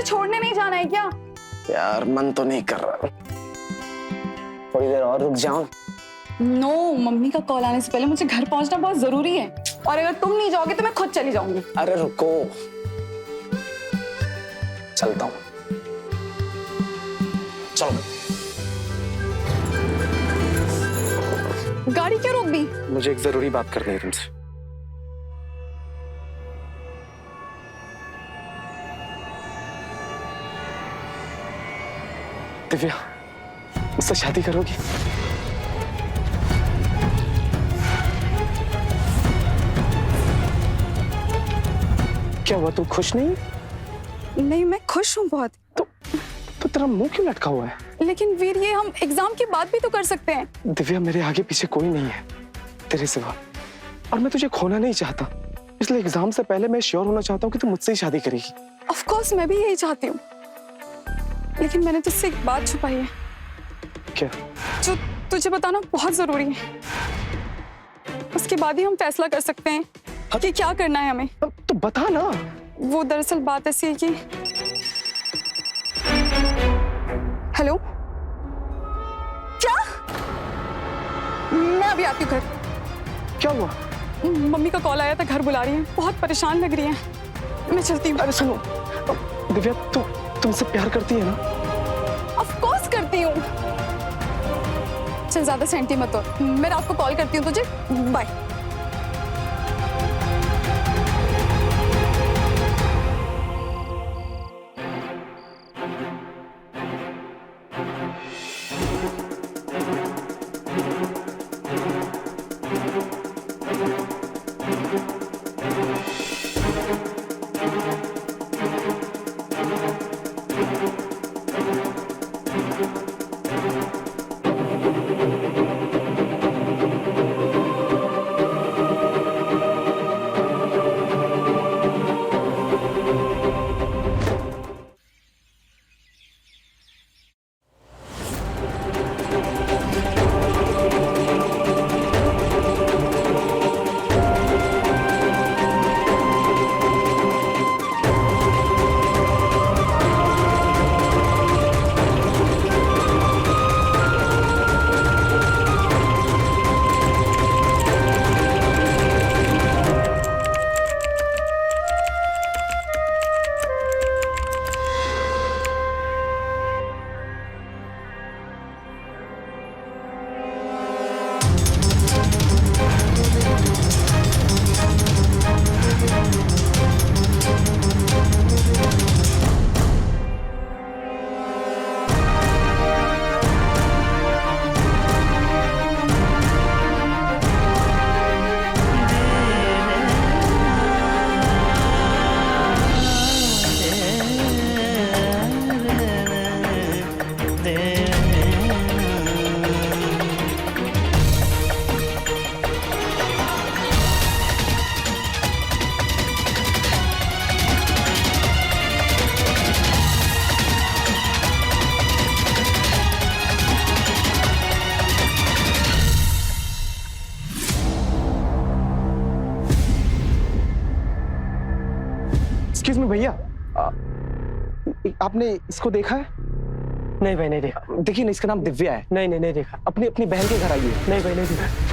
छोड़ने नहीं जाना है क्या? यार मन तो नहीं कर रहा, थोड़ी देर और रुक जाऊं? नो, मम्मी का कॉल आने से पहले मुझे घर पहुंचना बहुत जरूरी है, और अगर तुम नहीं जाओगे तो मैं खुद चली जाऊंगी। अरे रुको, चलता हूँ, चलो। गाड़ी क्यों रोक दी? मुझे एक जरूरी बात करनी है तुमसे। दिव्या, मुझसे शादी करोगी? क्या हुआ, तुम खुश नहीं? नहीं, मैं खुश हूँ बहुत। तो तेरा मुंह क्यों लटका हुआ है? लेकिन वीर, ये हम एग्जाम की बात भी तो कर सकते हैं। दिव्या, मेरे आगे पीछे कोई नहीं है तेरे सिवा, और मैं तुझे खोना नहीं चाहता, इसलिए एग्जाम से पहले मैं श्योर होना चाहता हूँ कि तू मुझसे ही शादी करेगी। ऑफ कोर्स मैं भी यही चाहती हूँ, लेकिन मैंने तुझसे एक बात छुपाई है। क्या? जो तुझे बताना बहुत जरूरी है, उसके बाद ही हम फैसला कर सकते हैं कि क्या करना है हमें। तो बता ना। वो दरअसल बात ऐसी है कि हेलो, क्या? मैं अभी आती हूँ घर। क्या हुआ? मम्मी का कॉल आया था, घर बुला रही है, बहुत परेशान लग रही है, मैं चलती हूँ। अरे सुनो दिव्या, तुमसे प्यार करती है ना? ऑफ कोर्स करती हूँ। चल ज्यादा सेंटी मत हो, मैं रात को कॉल करती हूँ तुझे, बाय। एक्सक्यूज मी भैया, आपने इसको देखा है? नहीं भाई, नहीं देखा। देखिए ना, इसका नाम दिव्या है। नहीं नहीं, नहीं देखा। अपनी अपनी बहन के घर आइए। नहीं भाई, नहीं देखा।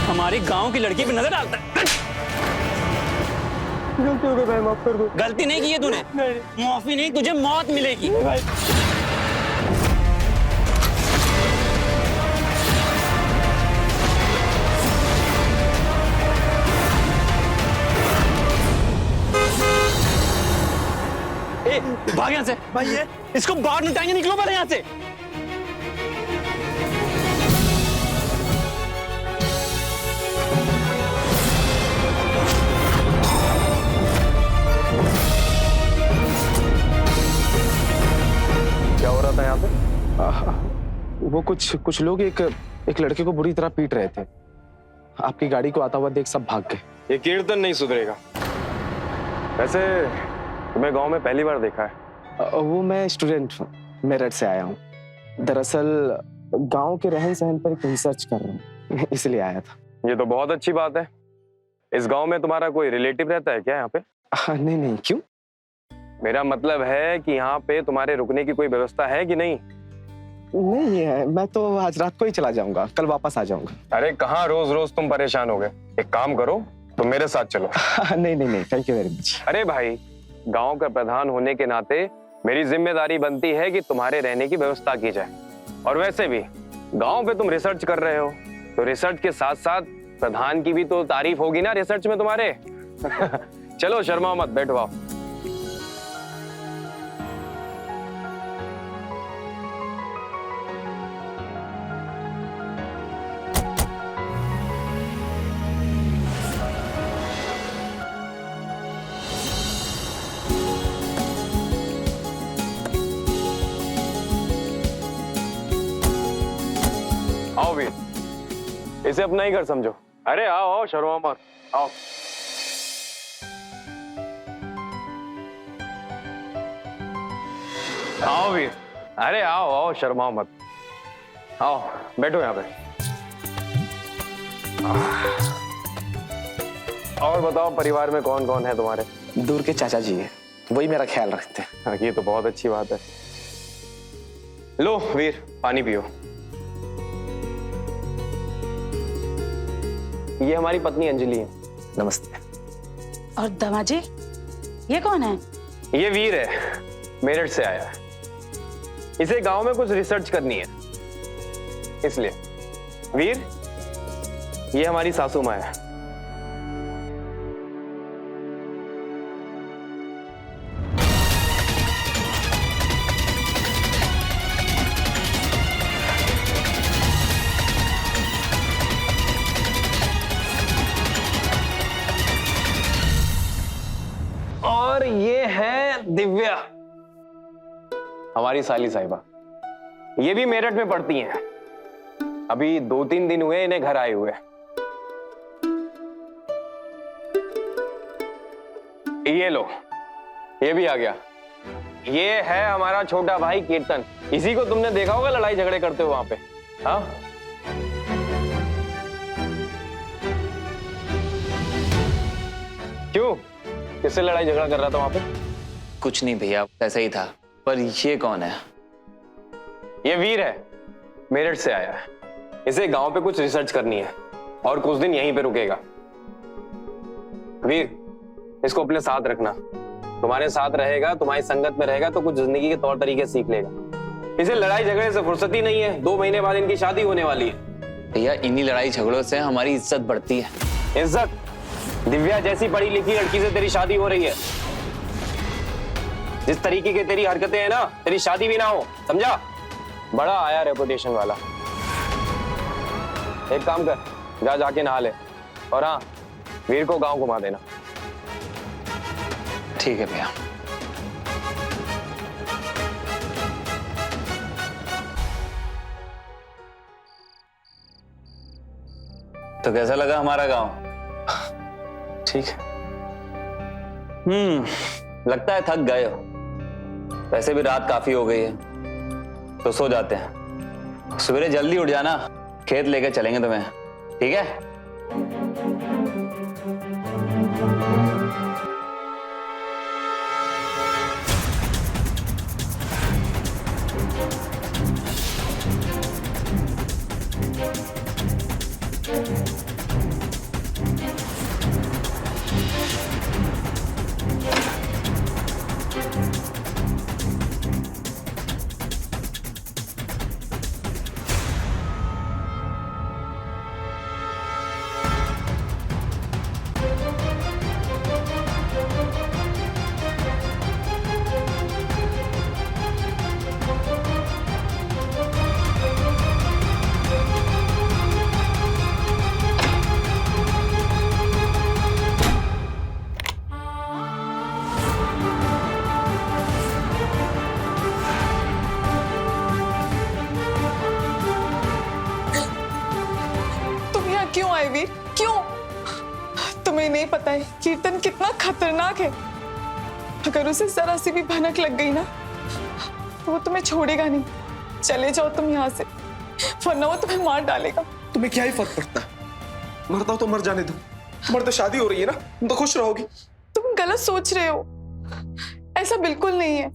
हमारी गांव की लड़की पे नजर डालता है। गलती हो गई भाई, माफ कर दो। गलती नहीं की है तूने? माफी नहीं, तुझे मौत मिलेगी। भाई भाग यहाँ से। भाई ये इसको बाहर निकालेंगे, निकलो पहले यहाँ से। क्या हो रहा था यहाँ पे? वो कुछ लोग एक लड़के को बुरी तरह पीट रहे थे। आपकी गाड़ी को आता हुआ देख सब भाग गए। ये कीर्तन नहीं सुधरेगा। वैसे तुम्हें गांव में पहली बार देखा है? वो मैं स्टूडेंट हूँ, मेरठ से आया हूँ। दरअसल गांव के रहन सहन पर एक रिसर्च कर रहा हूँ, इसलिए आया था। ये तो बहुत अच्छी बात है। इस गांव में तुम्हारा कोई रिलेटिव रहता है क्या यहाँ पे? नहीं नहीं, क्यों? मेरा मतलब है कि यहाँ पे तुम्हारे रुकने की कोई व्यवस्था है कि नहीं? नहीं है, मैं तो आज रात को ही चला जाऊंगा, कल वापस आ जाऊंगा। अरे कहाँ रोज रोज तुम परेशान हो गए? एक काम करो, तुम मेरे साथ चलो। नहीं नहीं नहीं, थैंक यू वेरी मच। अरे भाई, गांव का प्रधान होने के नाते मेरी जिम्मेदारी बनती है कि तुम्हारे रहने की व्यवस्था की जाए। और वैसे भी गांव पे तुम रिसर्च कर रहे हो, तो रिसर्च के साथ साथ प्रधान की भी तो तारीफ होगी ना रिसर्च में तुम्हारे। चलो शर्मा मत, बैठो आओ। आओ वीर, इसे अपना ही घर समझो। अरे आओ आओ, शर्मा मत, आओ। आओ वीर, अरे आओ आओ, शर्मा मत, आओ बैठो यहाँ पे। और बताओ, परिवार में कौन कौन है तुम्हारे? दूर के चाचा जी है, वही मेरा ख्याल रखते हैं। हाँ, ये तो बहुत अच्छी बात है। लो वीर, पानी पियो। ये हमारी पत्नी अंजलि है। नमस्ते। और दमाजी, ये कौन है? ये वीर है, मेरठ से आया है। इसे गांव में कुछ रिसर्च करनी है, इसलिए। वीर, ये हमारी सासू माँ है। और ये है दिव्या, हमारी साली साहिबा। ये भी मेरठ में पढ़ती हैं। अभी 2-3 दिन हुए इन्हें घर आए हुए। ये लो, ये भी आ गया। ये है हमारा छोटा भाई कीर्तन। इसी को तुमने देखा होगा लड़ाई झगड़े करते हुए वहां पे। हाँ, क्यों? किससे लड़ाई झगड़ा कर रहा था वहां पे? कुछ नहीं भैया, ऐसा ही था। पर ये कौन है? ये वीर है, मेरठ से आया है। इसे गांव पे कुछ रिसर्च करनी है और कुछ दिन यहीं पे रुकेगा। वीर, इसको अपने साथ रखना। तुम्हारे साथ रहेगा, तुम्हारी संगत में रहेगा तो कुछ जिंदगी के तौर तरीके सीख लेगा। इसे लड़ाई झगड़े से फुर्सत ही नहीं है। 2 महीने बाद इनकी शादी होने वाली है। भैया, इन्हीं लड़ाई झगड़ों से हमारी इज्जत बढ़ती है। इज्जत? दिव्या जैसी पढ़ी लिखी लड़की से तेरी शादी हो रही है। जिस तरीके की तेरी हरकतें हैं ना, तेरी शादी भी ना हो, समझा? बड़ा आया रेपुटेशन वाला। एक काम कर, जाके नहा ले। और हाँ, वीर को गांव घुमा देना। ठीक है भैया। तो कैसा लगा हमारा गांव? ठीक है। लगता है थक गए हो। वैसे भी रात काफी हो गई है, तो सो जाते हैं। सवेरे जल्दी उठ जाना, खेत लेकर चलेंगे तुम्हें, ठीक है? तुम्हें नहीं पता है कीर्तन कितना खतरनाक है। अगर उसे जरा सी भी भनक लग गई ना तो वो तुम्हें छोड़ेगा नहीं। चले जाओ तुम यहाँ से, वरना वो तुम्हें मार डालेगा। तुम्हें क्या ही फर्क पड़ता है, मरता हो तो मर जाने दो। तुम्हारी तो शादी हो रही है ना, तुम तो खुश रहोगी। तुम गलत सोच रहे हो, ऐसा बिल्कुल नहीं है।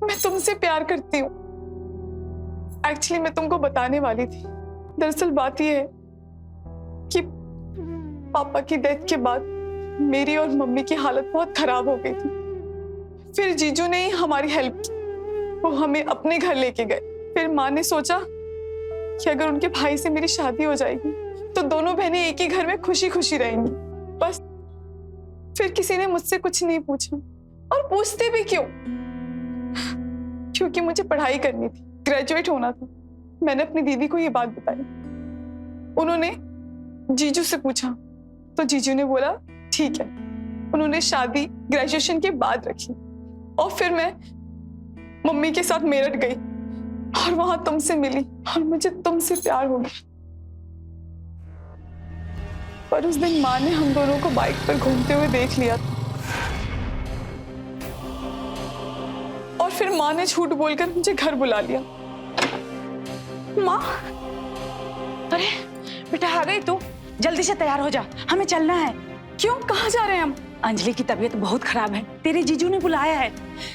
मैं तुमसे प्यार करती हूँ। एक्चुअली मैं तुमको बताने वाली थी। दरअसल बात यह है कि पापा की डेथ के बाद मेरी और मम्मी की हालत बहुत खराब हो गई थी। फिर जीजू ने ही हमारी हेल्प की, वो हमें अपने घर लेके गए। फिर माँ ने सोचा कि अगर उनके भाई से मेरी शादी हो जाएगी तो दोनों बहनें एक ही घर में खुशी खुशी रहेंगी। बस फिर किसी ने मुझसे कुछ नहीं पूछा, और पूछते भी क्यों? क्योंकि मुझे पढ़ाई करनी थी, ग्रेजुएट होना था। मैंने अपनी दीदी को ये बात बताई। उन्होंने जीजू से पूछा तो जीजू ने बोला ठीक है। उन्होंने शादी ग्रेजुएशन के बाद रखी, और फिर मैं मम्मी के साथ मेरठ गई और वहां तुमसे मिली और मुझे तुमसे प्यार हो गया। पर उस दिन माँ ने हम दोनों को बाइक पर घूमते हुए देख लिया था, और फिर माँ ने झूठ बोलकर मुझे घर बुला लिया। माँ, अरे बेटा आ गई तू? जल्दी से तैयार हो जा, हमें चलना है। क्यों, कहाँ जा रहे हैं हम? अंजलि की तबीयत बहुत खराब है, तेरे जीजू ने बुलाया है।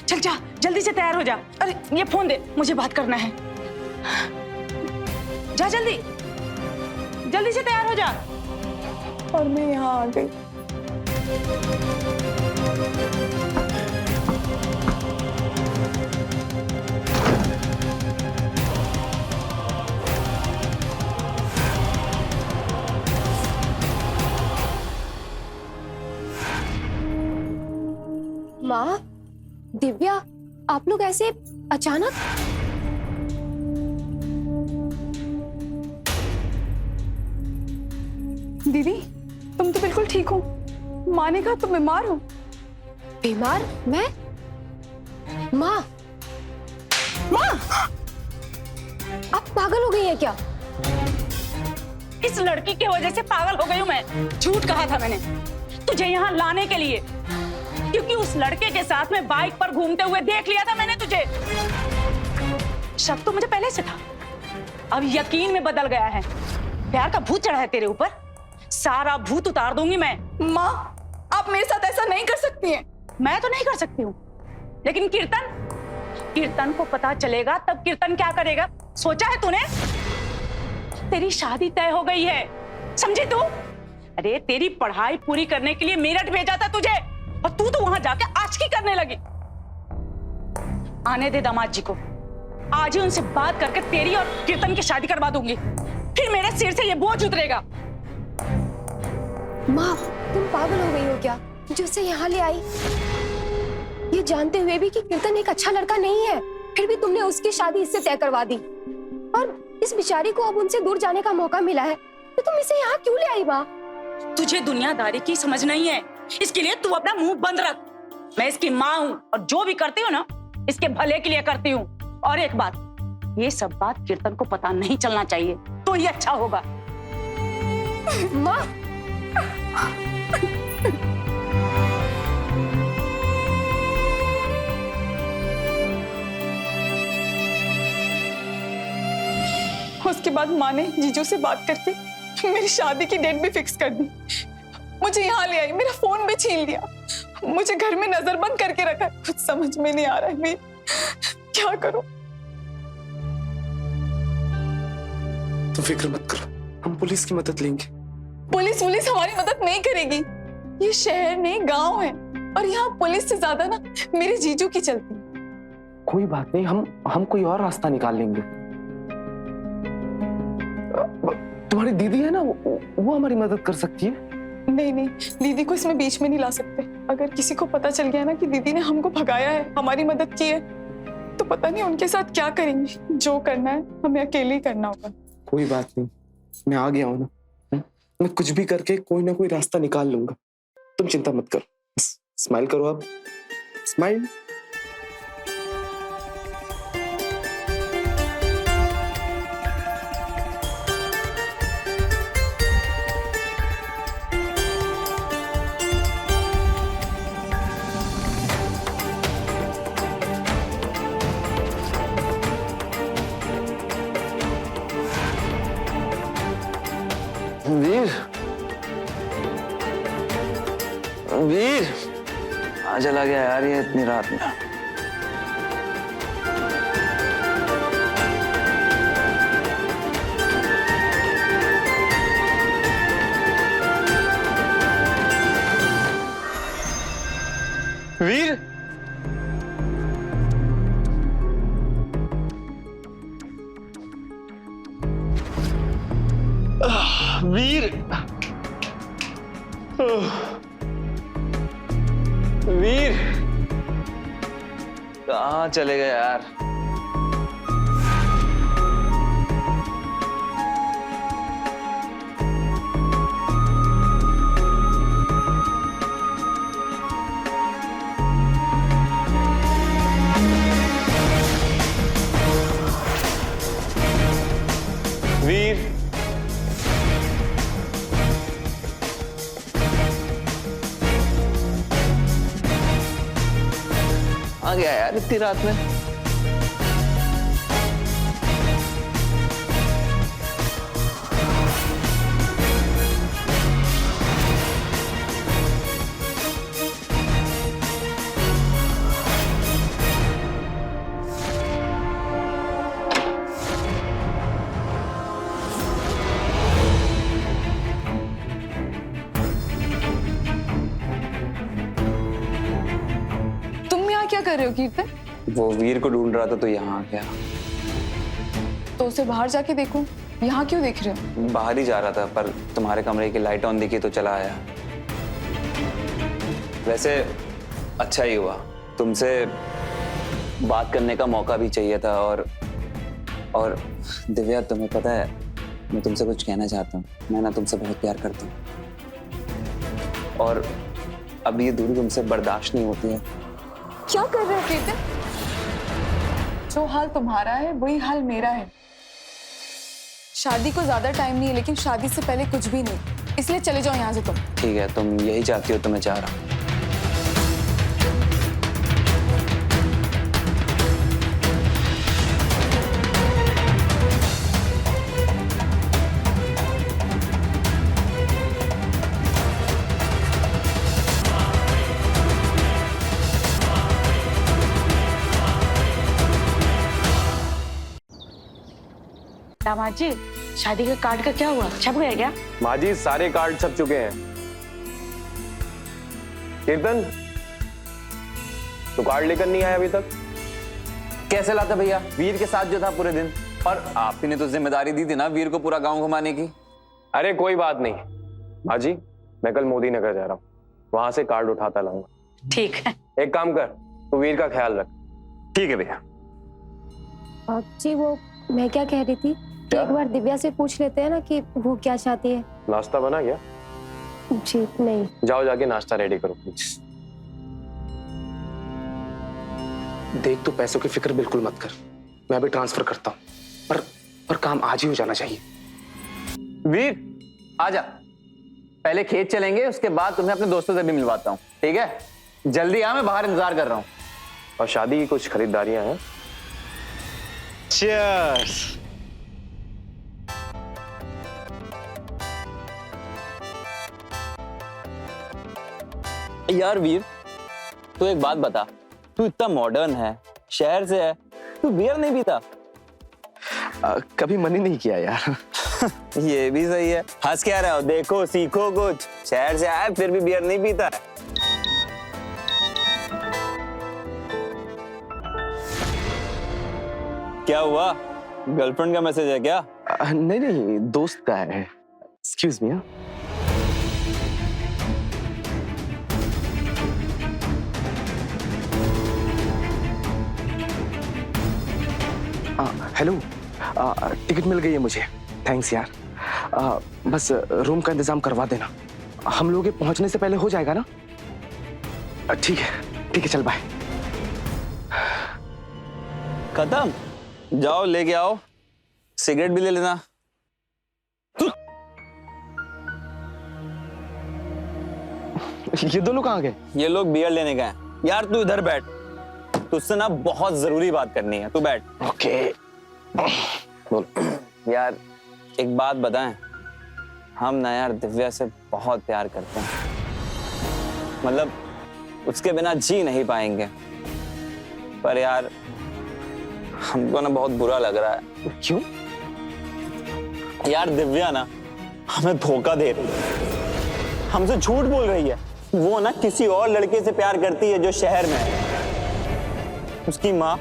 चल जा, जल्दी से तैयार हो जा। अरे ये फोन दे, मुझे बात करना है। जा जल्दी, जल्दी से तैयार हो जा। और मैं यहाँ आ गई। माँ, दिव्या, आप लोग ऐसे अचानक? दीदी, तुम तो बिल्कुल ठीक हो। माँ ने कहा तुम बीमार हो। बीमार? मैं? माँ, माँ, आप पागल हो गई हैं क्या? इस लड़की की वजह से पागल हो गई हूँ मैं। झूठ कहा था मैंने तुझे यहाँ लाने के लिए, क्योंकि उस लड़के के साथ में बाइक पर घूमते हुए देख लिया था मैंने तुझे। शक तो मुझे पहले से था, अब यकीन में बदल गया है। प्यार का भूत चढ़ा है तेरे ऊपर, सारा भूत उतार दूंगी मैं। माँ, आप मेरे साथ ऐसा नहीं कर सकती हैं। मैं तो नहीं कर सकती हूँ, लेकिन कीर्तन को पता चलेगा तब कीर्तन क्या करेगा, सोचा है तूने? तेरी शादी तय हो गई है, समझी तू? अरे तेरी पढ़ाई पूरी करने के लिए मेरठ भेजा था तुझे, और तू तो वहां जाके आशिकी करने लगी। आने दे दामाद जी को, आज ही उनसे बात करके तेरी और कीर्तन की शादी करवा दूंगी, फिर मेरे सिर से ये बोझ उतरेगा। माँ, तुम पागल हो गई हो क्या जो उसे यहाँ ले आई? ये जानते हुए भी कि कीर्तन एक अच्छा लड़का नहीं है, फिर भी तुमने उसकी शादी इससे तय करवा दी, और इस बेचारी को अब उनसे दूर जाने का मौका मिला है, तो तुम इसे यहाँ क्यों ले आई? माँ, तुझे दुनियादारी की समझ नहीं है, इसके लिए तू अपना मुंह बंद रख। मैं इसकी माँ हूँ, और जो भी करती हूँ ना इसके भले के लिए करती हूँ। और एक बात, ये सब बात कीर्तन को पता नहीं चलना चाहिए, तो ये अच्छा होगा। माँ, उसके बाद माँ ने जीजू से बात करके मेरी शादी की डेट भी फिक्स कर दी। मुझे यहाँ ले आई, मेरा फोन भी छीन लिया, मुझे घर में नजरबंद करके रखा। कुछ समझ में नहीं आ रहा है मैं क्या करूं। तुम फिक्र मत करो, हम पुलिस की मदद लेंगे। पुलिस हमारी मदद नहीं करेगी। ये शहर नहीं गांव है, और यहाँ पुलिस से ज्यादा ना मेरे जीजू की चलती। कोई बात नहीं, हम कोई और रास्ता निकाल लेंगे। तुम्हारी दीदी है ना, वो हमारी मदद कर सकती है। नहीं, दीदी को इसमें बीच में नहीं ला सकते। अगर किसी को पता चल गया ना कि दीदी ने हमको भगाया है, हमारी मदद की है, तो पता नहीं उनके साथ क्या करेंगे। जो करना है हमें अकेले ही करना होगा। कोई बात नहीं, मैं आ गया हूं ना, मैं कुछ भी करके कोई ना कोई रास्ता निकाल लूंगा। तुम चिंता मत करो, स्माइल करो अब, स्माइल। वीर, वीर, आ चला गया यार ये इतनी रात में। वीर, वीर, वीर, कहाँ चले गए यार? वीर, आ गया यार इतनी रात में। क्या कर रहे हो कीर्तन? वो वीर को ढूंढ रहा था तो यहाँ आ गया। तो उसे बाहर जाके देखो, यहाँ क्यों देख रहे हो? बाहर ही जा रहा था पर तुम्हारे कमरे की लाइट ऑन दिखी तो चला आया। वैसे अच्छा ही हुआ, तुमसे बात करने का मौका भी चाहिए था। और दिव्या, तुम्हें पता है मैं तुमसे कुछ कहना चाहता हूँ। मैं ना तुमसे बहुत प्यार करता हूँ और अब ये दूरी तुमसे बर्दाश्त नहीं होती है। क्या कर रहे हो कीर्तन? जो हाल तुम्हारा है वही हाल मेरा है। शादी को ज्यादा टाइम नहीं है, लेकिन शादी से पहले कुछ भी नहीं, इसलिए चले जाओ यहाँ से तुम। ठीक है, तुम यही चाहती हो तो मैं चाह रहा हूँ। दामाद जी, शादी का कार्ड का क्या हुआ? छप गया क्या? माँ जी, सारे कार्ड छप चुके हैं। कीर्तन, तो कार्ड लेकर नहीं आया अभी तक? कैसे लाता भैया? वीर के साथ जो था पूरे दिन, और आप ही ने तो जिम्मेदारी दी थी ना वीर को पूरा गांव घुमाने की। अरे कोई बात नहीं माँ जी, मैं कल मोदी नगर जा रहा हूँ, वहां से कार्ड उठाता लाऊंगा। ठीक है। एक काम कर, तू वीर का ख्याल रख। ठीक है भैया। जी वो मैं क्या कह रही थी, एक बार दिव्या से पूछ लेते हैं ना कि वो क्या चाहती है। नाश्ता बना गया? जी नहीं। जाओ जाके नाश्ता रेडी करो प्लीज। देख, तू पैसों की फिक्र बिल्कुल मत कर, मैं अभी ट्रांसफर करता हूँ, पर काम आज ही हो जाना चाहिए। वीर आजा, पहले खेत चलेंगे, उसके बाद तुम्हें अपने दोस्तों से भी मिलवाता हूँ। ठीक है, जल्दी आ, मैं बाहर इंतजार कर रहा हूँ। और शादी की कुछ खरीदारियां हैं। Cheers! यार वीर, तू एक बात बता, तू इतना मॉडर्न है, शहर से है, तू बियर नहीं पीता? कभी मन ही नहीं किया यार। ये भी सही है। हंस क्या रहे हो? देखो सीखो कुछ। शहर से आया फिर भी बियर नहीं पीता है। क्या हुआ? गर्लफ्रेंड का मैसेज है क्या? नहीं नहीं, दोस्त का है। Excuse me. हेलो, टिकट मिल गई है मुझे, थैंक्स यार। बस रूम का इंतजाम करवा देना, हम लोग के पहुंचने से पहले हो जाएगा ना? ठीक है चल बाय। खत्म? जाओ लेके आओ, सिगरेट भी ले लेना। ये दोनों कहाँ गए? ये लोग बियर लेने गए हैं। यार तू इधर बैठ, तुझसे ना बहुत जरूरी बात करनी है, तू बैठ। ओके। बोल। यार एक बात बताएं, हम ना यार दिव्या से बहुत प्यार करते हैं, मतलब उसके बिना जी नहीं पाएंगे। पर यार हमको ना बहुत बुरा लग रहा है। क्यों? यार दिव्या ना हमें धोखा दे रही है, हमसे झूठ बोल रही है। वो ना किसी और लड़के से प्यार करती है जो शहर में है। उसकी माँ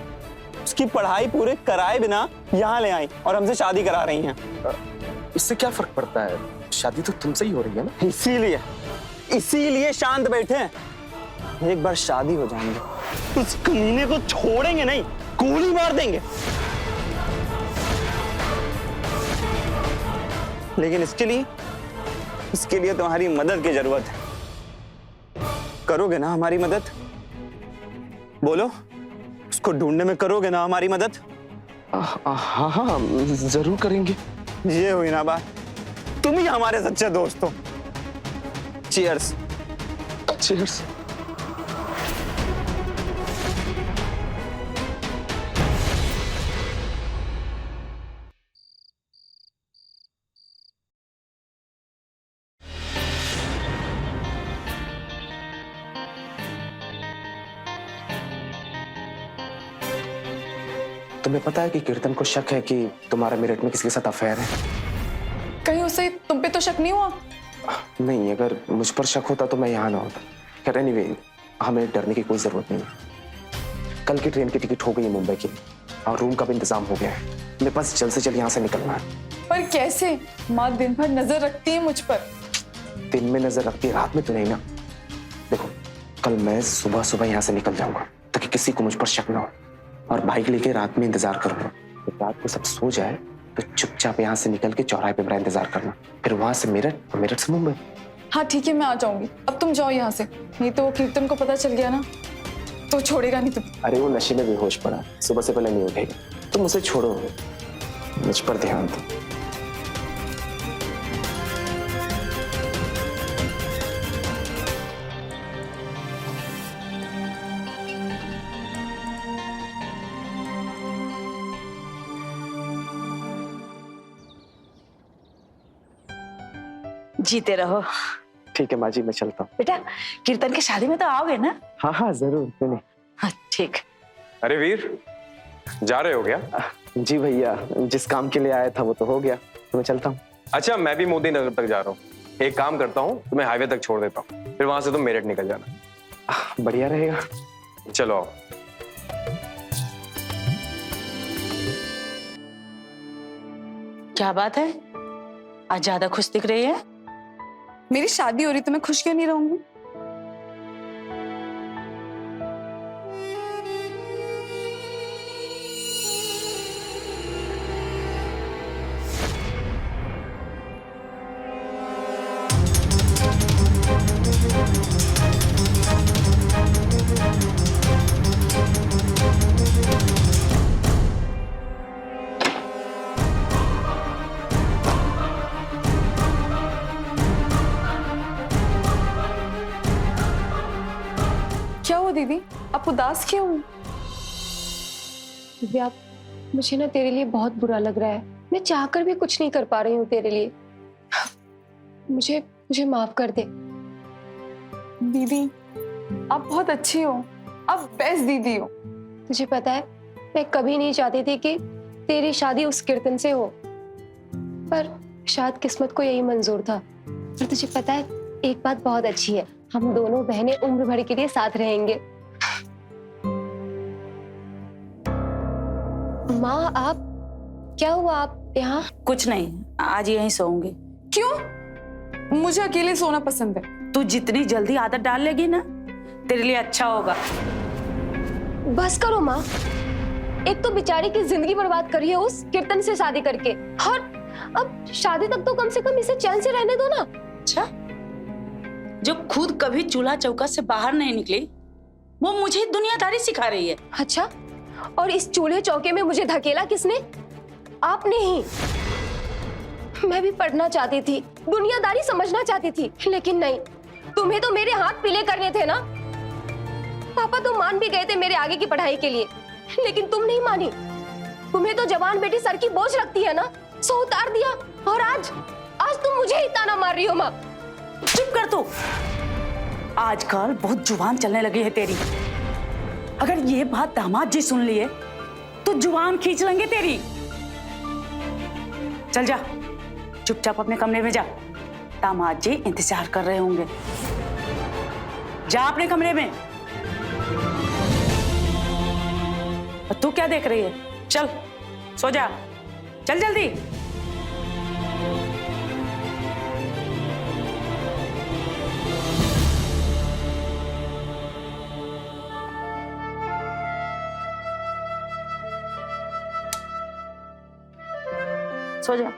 उसकी पढ़ाई पूरे कराए बिना यहाँ ले आई और हमसे शादी करा रही हैं। इससे क्या फर्क पड़ता है? शादी तो तुमसे ही हो रही है ना। इसीलिए शांत बैठे हैं। एक बार शादी हो जाएंगे उस कमीने को छोड़ेंगे नहीं, गोली मार देंगे। लेकिन इसके लिए तुम्हारी मदद की जरूरत है। करोगे ना हमारी मदद? बोलो, उसको ढूंढने में करोगे ना हमारी मदद? हाँ हाँ जरूर करेंगे। ये हुई ना बात, तुम ही हमारे सच्चे दोस्त हो। चीयर्स। चीयर्स। तुम्हें पता है कि कीर्तन को शक है कि तुम्हारा मेरठ में किसी के साथ अफेयर है? कहीं उसे तुम पे तो शक नहीं हुआ? नहीं, अगर मुझ पर शक होता तो मैं यहाँ ना होता। खैर एनीवे, हमें डरने की कोई जरूरत नहीं है। कल की ट्रेन की टिकट हो गई है मुंबई की और रूम का भी इंतजाम हो गया है। मेरे पास जल्द से जल्द यहाँ से निकलना है। पर कैसे? माँ दिन भर नजर रखती है मुझ पर। दिन में नजर रखती है, रात में तो नहीं ना। देखो, कल मैं सुबह सुबह यहाँ से निकल जाऊंगा ताकि किसी को मुझ पर शक ना हो, और बाइक लेके रात में इंतजार करूंगा। तो रात को सब सो जाए तो चुपचाप यहाँ से निकल के चौराहे पे मेरा इंतजार करना, फिर वहां से मेरठ और मेरठ से मुंबई। हाँ ठीक है, मैं आ जाऊंगी। अब तुम जाओ यहाँ से, नहीं तो कीर्तन को पता चल गया ना तो छोड़ेगा नहीं तुम। अरे वो नशे में बेहोश पड़ा, सुबह से पहले नहीं उठेगा। तुम उसे छोड़ो, मुझ पर ध्यान दो। जीते रहो। ठीक है माँ जी, मैं चलता हूँ। बेटा कीर्तन की शादी में तो आओगे ना? हाँ हाँ जरूर, क्यों नहीं। हाँ ठीक। अरे वीर, जा रहे हो क्या? जी भैया, जिस काम के लिए आया था वो तो हो गया, तो मैं चलता हूँ। अच्छा, मैं भी मोदी नगर तक जा रहा हूँ। एक काम करता हूँ, तुम्हें हाईवे तक छोड़ देता हूँ, फिर वहां से तुम मेरठ निकल जाना। बढ़िया रहेगा। चलो आओ। क्या बात है, आज ज्यादा खुश दिख रही है? मेरी शादी हो रही तो मैं खुश क्यों नहीं रहूंगी? क्या हुआ दीदी, आप उदास क्यों हो? दिव्या, मुझे ना तेरे लिए बहुत बुरा लग रहा है। मैं चाहकर भी कुछ नहीं कर पा रही हूँ तेरे लिए। मुझे मुझे माफ कर दे। दीदी आप बहुत अच्छी हो, आप बेस्ट दीदी हो। तुझे पता है, मैं कभी नहीं चाहती थी कि तेरी शादी उस कीर्तन से हो, पर शायद किस्मत को यही मंजूर था। और तुझे पता है, एक बात बहुत अच्छी है, हम दोनों बहनें उम्र भर के लिए साथ रहेंगे। माँ, आप क्या हुआ, आप यहाँ? कुछ नहीं, आज यहीं सोऊंगी। क्यों? मुझे अकेले सोना पसंद है। तू जितनी जल्दी आदत डाल लेगी ना, तेरे लिए अच्छा होगा। बस करो माँ, एक तो बेचारी की जिंदगी बर्बाद करी है उस कीर्तन से शादी करके, और अब शादी तक तो कम से कम इसे चैन से रहने दो ना। अच्छा, जो खुद कभी चूल्हा चौका से बाहर नहीं निकली, वो मुझे दुनियादारी सिखा रही है। अच्छा, और इस चूल्हे चौके में मुझे धकेला किसने? आपने ही। मैं भी पढ़ना चाहती थी, दुनियादारी समझना चाहती थी, लेकिन नहीं, तुम्हें तो मेरे हाथ पीले करने थे ना। पापा तो मान भी गए थे मेरे आगे की पढ़ाई के लिए, लेकिन तुम नहीं मानी। तुम्हें तो जवान बेटी सर की बोझ लगती है ना, सो उतार दिया। और आज आज तुम मुझे ही ताना मार रही हो माँ। चुप कर तू। आजकल बहुत जुबान चलने लगी है तेरी। अगर ये बात दामाद जी सुन लिए तो जुबान खींच लेंगे तेरी। चल जा, चुपचाप अपने कमरे में जा, दामाद जी इंतजार कर रहे होंगे। जा अपने कमरे में। और तू क्या देख रही है? चल सो जा, चल जल्दी। सो जा।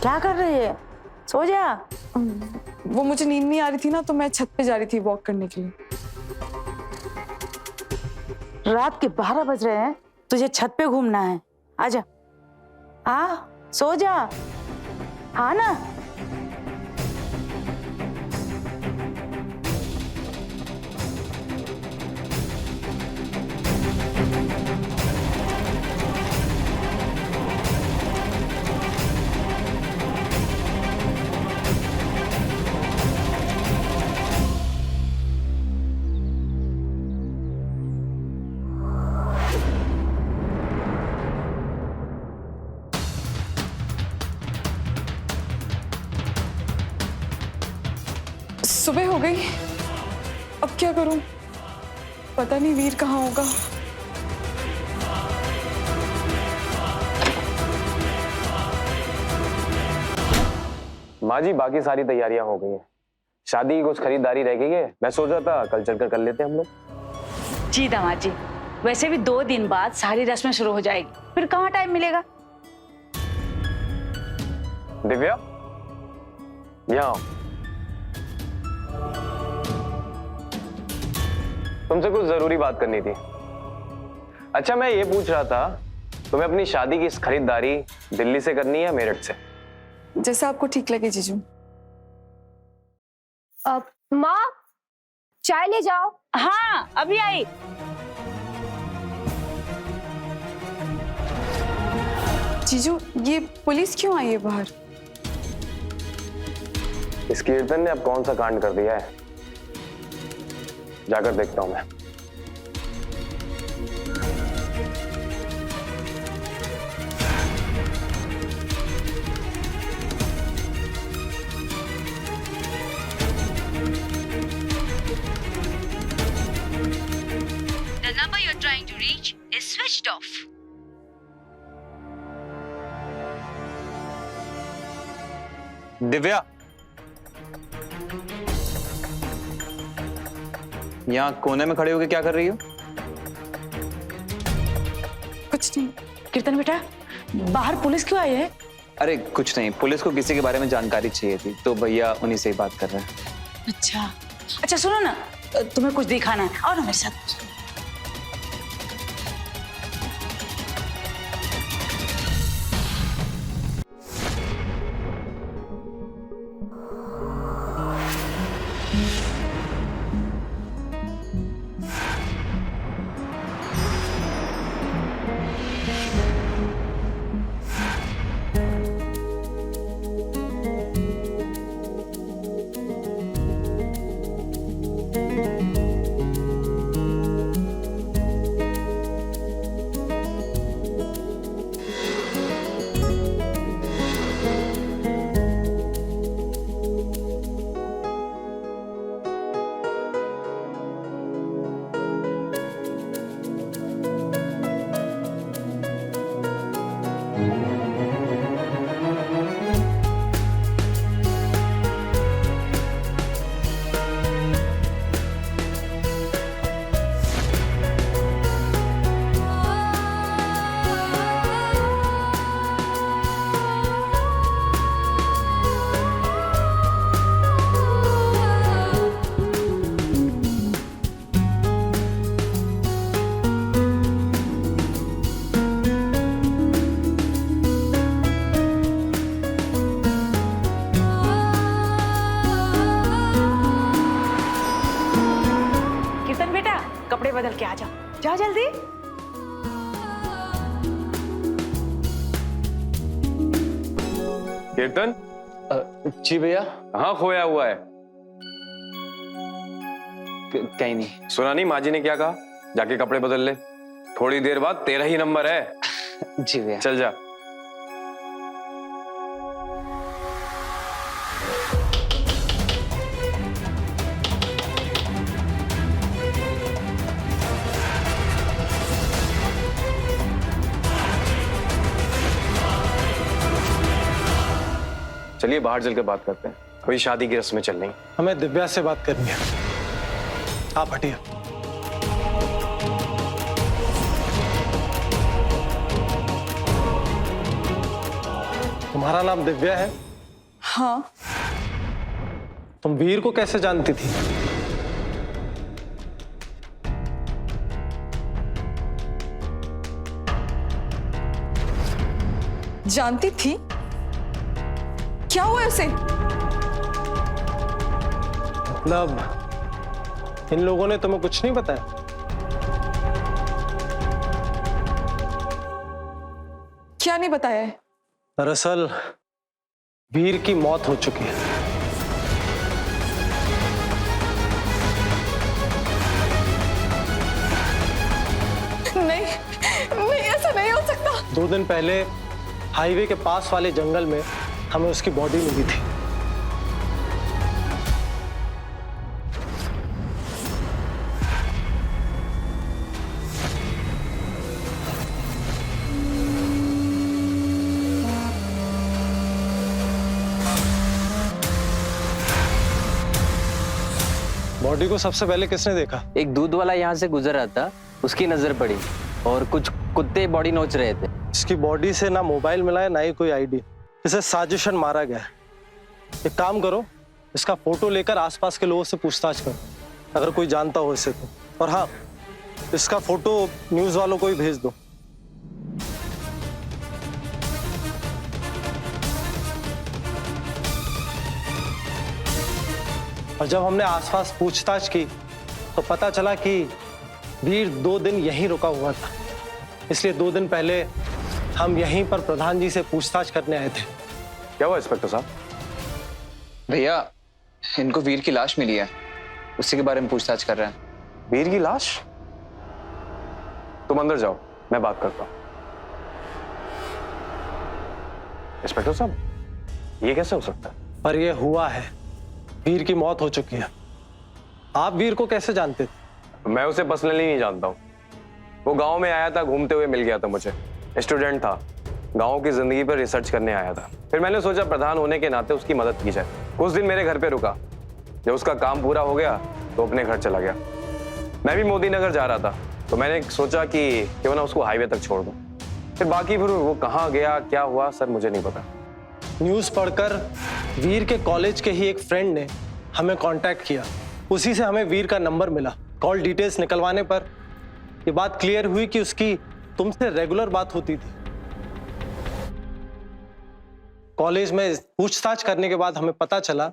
क्या कर रही है? सो जा। वो मुझे नींद नहीं आ रही थी ना, तो मैं छत पे जा रही थी वॉक करने के लिए। रात के 12 बज रहे हैं, तुझे छत पे घूमना है? आजा, आ सो जा। हाँ ना? सुबह हो गई, अब क्या करूं? पता नहीं वीर कहाँ होगा। माँ जी बाकी सारी तैयारियां हो गई हैं। शादी की कुछ खरीदारी रह गई है, मैं सोच रहा था कल चलकर कर लेते हैं हम लोग। जी दामाद जी, वैसे भी 2 दिन बाद सारी रस्में शुरू हो जाएगी, फिर कहाँ टाइम मिलेगा? दिव्या, यहाँ आओ। तुमसे कुछ जरूरी बात करनी थी। अच्छा, मैं ये पूछ रहा था, तुम्हें अपनी शादी की खरीदारी दिल्ली से करनी है या मेरठ से? जैसा आपको ठीक लगे जीजू। माँ, चाय ले जाओ। हाँ, अभी आई। जीजू, ये पुलिस क्यों आई है बाहर? इस कीर्तन ने अब कौन सा कांड कर दिया है, जाकर देखता हूं मैं। The number you're trying to reach is switched off. Divya, यहाँ कोने में खड़े होकर क्या कर रही हो? कुछ नहीं। कीर्तन बेटा, बाहर पुलिस क्यों आई है? अरे कुछ नहीं, पुलिस को किसी के बारे में जानकारी चाहिए थी, तो भैया उन्हीं से ही बात कर रहे हैं। अच्छा अच्छा, सुनो ना, तुम्हें कुछ दिखाना है, आओ ना मेरे साथ। कपड़े बदल के आ जाओ, जाओ जल्दी। कीर्तन, जी भैया। कहाँ खोया हुआ है? कहीं नहीं। सुना नहीं माँ जी ने क्या कहा? जाके कपड़े बदल ले, थोड़ी देर बाद तेरा ही नंबर है। जी भैया। चल जा। चलिए बाहर चल के बात करते हैं, कोई शादी की रस्में चल रही। हमें दिव्या से बात करनी है, आप हटिए। तुम्हारा नाम दिव्या है? हाँ। तुम वीर को कैसे जानती थी? जानती थी? क्या हुआ उसे? मतलब इन लोगों ने तुम्हें कुछ नहीं बताया? क्या नहीं बताया है? दरअसल वीर की मौत हो चुकी है। नहीं, नहीं, ऐसा नहीं हो सकता। 2 दिन पहले हाईवे के पास वाले जंगल में हमें उसकी बॉडी मिली थी। बॉडी को सबसे पहले किसने देखा? एक दूध वाला यहाँ से गुजर रहा था, उसकी नजर पड़ी और कुछ कुत्ते बॉडी नोच रहे थे। इसकी बॉडी से ना मोबाइल मिला है, ना ही कोई आईडी। इसे साजिशन मारा गया है। एक काम करो, इसका फोटो लेकर आसपास के लोगों से पूछताछ करो, अगर कोई जानता हो इसे तो। और हाँ, इसका फोटो न्यूज वालों को ही भेज दो। और जब हमने आसपास पूछताछ की तो पता चला कि वीर 2 दिन यहीं रुका हुआ था, इसलिए 2 दिन पहले हम यहीं पर प्रधान जी से पूछताछ करने आए थे। क्या हुआ इंस्पेक्टर साहब? भैया, इनको वीर की लाश मिली है, उसी के बारे में पूछताछ कर रहे हैं। वीर की लाश? तुम अंदर जाओ, मैं बात करता हूं। इंस्पेक्टर साहब, ये कैसे हो सकता है? पर यह हुआ है, वीर की मौत हो चुकी है। आप वीर को कैसे जानते थे? मैं उसे पर्सनली नहीं जानता हूँ। वो गांव में आया था, घूमते हुए मिल गया था मुझे। स्टूडेंट था, गांव की जिंदगी पर रिसर्च करने आया था। फिर मैंने सोचा प्रधान होने के नाते उसकी मदद की जाए। कुछ दिन मेरे घर पे रुका, जब उसका काम पूरा हो गया तो अपने घर चला गया। मैं भी मोदी नगर जा रहा था, तो मैंने सोचा कि क्यों ना उसको हाईवे तक छोड़ दूं। फिर बाकी फिर वो कहाँ गया, क्या हुआ, सर मुझे नहीं पता। न्यूज पढ़कर वीर के कॉलेज के ही एक फ्रेंड ने हमें कांटेक्ट किया, उसी से हमें वीर का नंबर मिला। कॉल डिटेल्स निकलवाने पर ये बात क्लियर हुई कि उसकी तुमसे रेगुलर बात होती थी। कॉलेज में पूछताछ करने के बाद हमें पता चला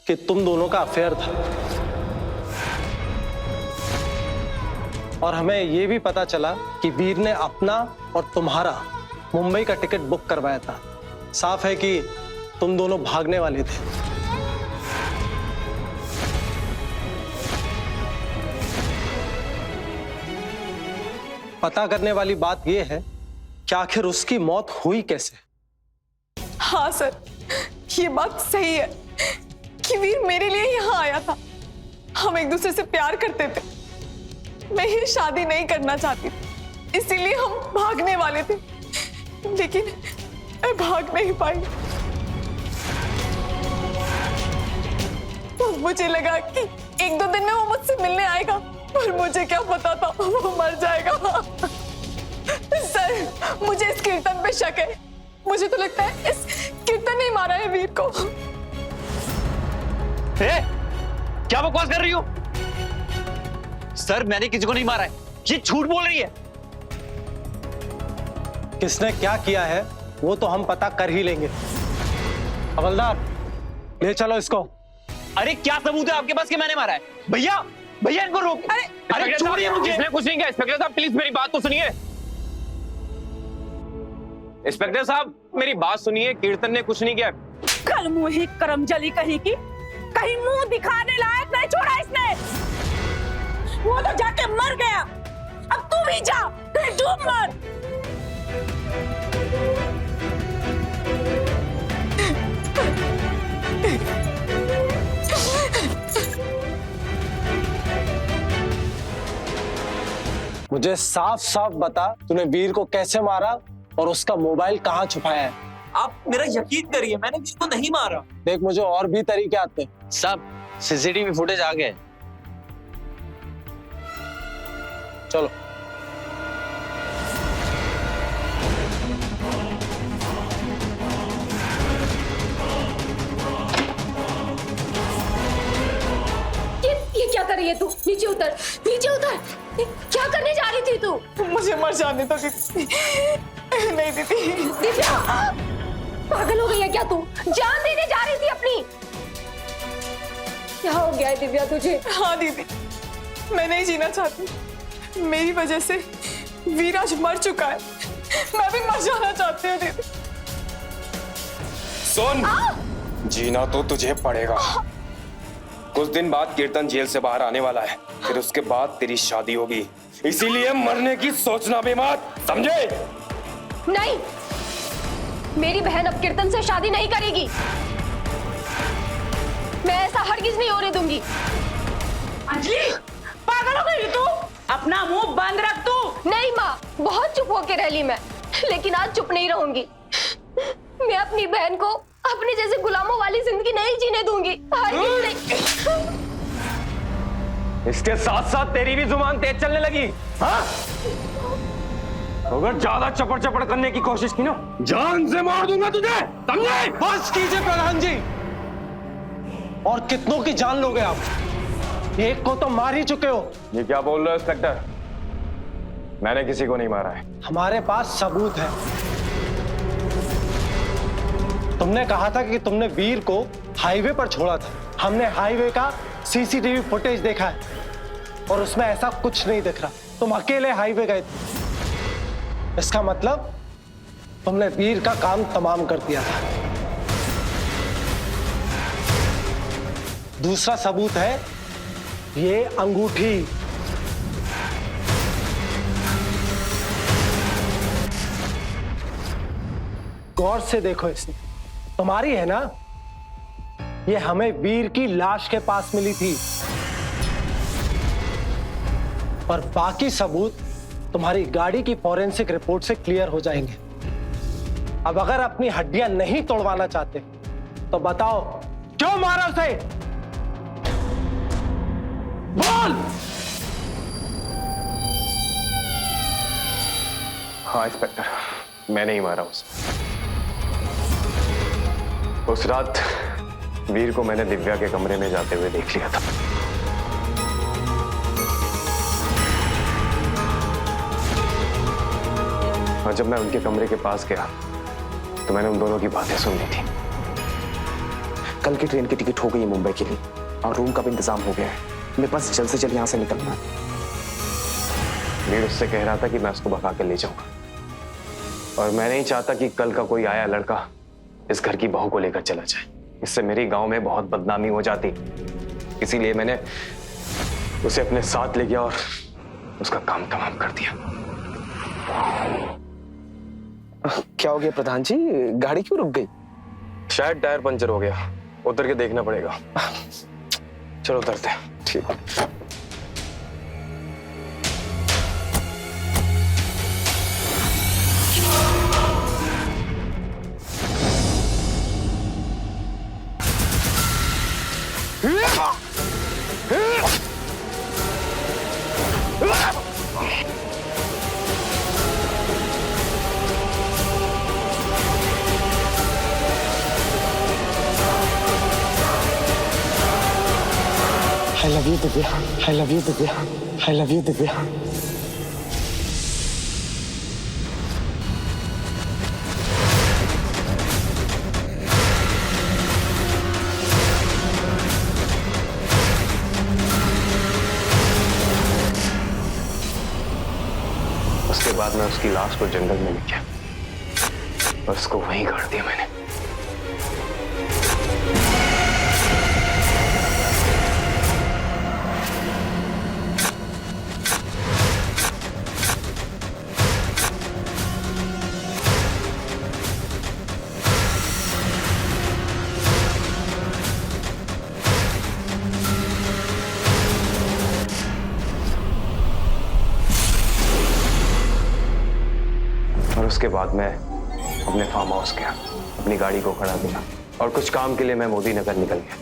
कि तुम दोनों का अफेयर था, और हमें यह भी पता चला कि वीर ने अपना और तुम्हारा मुंबई का टिकट बुक करवाया था। साफ है कि तुम दोनों भागने वाले थे। पता करने वाली बात यह है कि आखिर उसकी मौत हुई कैसे। हाँ सर, ये बात सही है कि वीर मेरे लिए यहाँ आया था। हम एक दूसरे से प्यार करते थे। मैं ये शादी नहीं करना चाहती थी, इसीलिए हम भागने वाले थे, लेकिन मैं भाग नहीं पाई। तो मुझे लगा कि 1-2 दिन में वो मुझसे मिलने आएगा, पर मुझे क्या पता था वो मर जाएगा। सर, मुझे इस कीर्तन पे शक है। मुझे तो लगता है इस कीर्तन ने मारा है वीर को। क्या बकवास कर रही हो? सर, मैंने किसी को नहीं मारा है, ये झूठ बोल रही है। किसने क्या किया है वो तो हम पता कर ही लेंगे। हवलदार, ले चलो इसको। अरे क्या सबूत है आपके पास कि मैंने मारा है? भैया, भैया इनको रोक। अरे छोड़िए मुझे। इसने कुछ नहीं किया। इंस्पेक्टर साहब प्लीज मेरी बात तो सुनिए। इंस्पेक्टर साहब मेरी बात सुनिए, कीर्तन ने कुछ नहीं किया। कल मुंह करमजली कहीं की, कहीं मुंह दिखाने लायक नहीं छोड़ा इसने। वो तो जाके मर गया, अब तू भी जा, कहीं डूब मर। मुझे साफ साफ बता, तूने वीर को कैसे मारा और उसका मोबाइल कहाँ छुपाया है? आप मेरा यकीन करिए, मैंने वीर को नहीं मारा। देख, मुझे और भी तरीके आते हैं। सब सीसीटीवी फुटेज आ गए। चलो। ये क्या कर रही है तू? नीचे उतर, नीचे उतर। क्या करने जा रही थी तू? मुझे मर जाने दो दीदी। नहीं दीदी। दिव्या, पागल हो गई है क्या तू? जान देने जा रही थी अपनी। क्या हो गया है दिव्या तुझे? हाँ दीदी, मैं नहीं जीना चाहती। मेरी वजह से वीर आज मर चुका है। मैं भी मर जाना चाहती हूँ दीदी। सुन, जीना तो तुझे पड़ेगा। कुछ दिन बाद कीर्तन जेल से बाहर आने वाला है, फिर उसके बाद तेरी शादी होगी। इसीलिए मरने की सोचना भी मत, समझे? नहीं, मेरी बहन अब कीर्तन से शादी नहीं करेगी। मैं ऐसा हरगिज नहीं होने दूंगी। अंजलि, पागल हो गई तू? अपना मुंह बंद रख तू। नहीं माँ, बहुत चुप होके रह ली मैं, लेकिन आज चुप नहीं रहूंगी। मैं अपनी बहन को अपने जैसे गुलामों वाली जिंदगी नहीं जीने दूंगी। हरगिज नहीं। इसके साथ साथ तेरी भी जुबान तेज चलने लगी। हाँ? अगर ज्यादा चपड़ चपड़ करने की कोशिश की ना, जान से मार दूंगा तुझे, समझे? बस कीजिए प्रधान जी। और कितनों की जान लोगे आप? एक को तो मार ही चुके हो। ये क्या बोल रहे हो इंस्पेक्टर? मैंने किसी को नहीं मारा है। हमारे पास सबूत है। तुमने कहा था कि तुमने वीर को हाईवे पर छोड़ा था। हमने हाईवे का सीसीटीवी फुटेज देखा है और उसमें ऐसा कुछ नहीं दिख रहा। तुम अकेले हाईवे गए थे। इसका मतलब तुमने वीर का काम तमाम कर दिया था। दूसरा सबूत है ये अंगूठी। गौर से देखो, इसे तुम्हारी है ना? ये हमें वीर की लाश के पास मिली थी और बाकी सबूत तुम्हारी गाड़ी की फॉरेंसिक रिपोर्ट से क्लियर हो जाएंगे। अब अगर अपनी हड्डियां नहीं तोड़वाना चाहते तो बताओ क्यों मारा उसे? बोल। हाँ इंस्पेक्टर, मैंने ही मारा उसे। उस रात वीर को मैंने दिव्या के कमरे में जाते हुए देख लिया था। और जब मैं उनके कमरे के पास गया तो मैंने उन दोनों की बातें सुन ली थी। कल की ट्रेन की टिकट हो गई है मुंबई के लिए और रूम का भी इंतजाम हो गया है। मेरे पास जल्द से जल्द यहाँ से निकलना है। वीर उससे कह रहा था कि मैं उसको भगा के ले जाऊंगा और मैं नहीं चाहता कि कल का कोई आया लड़का इस घर की बहू को लेकर चला जाए। इससे मेरी गांव में बहुत बदनामी हो जाती। इसीलिए मैंने उसे अपने साथ ले गया और उसका काम तमाम कर दिया। क्या हो गया प्रधान जी? गाड़ी क्यों रुक गई? शायद टायर पंचर हो गया, उतर के देखना पड़ेगा। चलो उतरते हैं। ठीक। I love you, Divya. I love you, Divya. I love you, Divya. उसके बाद मैं उसकी लाश को जंगल में ले गया और उसको वहीं गाड़ दिया मैंने। और उसके बाद मैं अपने फार्म हाउस गया, अपनी गाड़ी को खड़ा किया और कुछ काम के लिए मैं मोदी नगर निकल गया।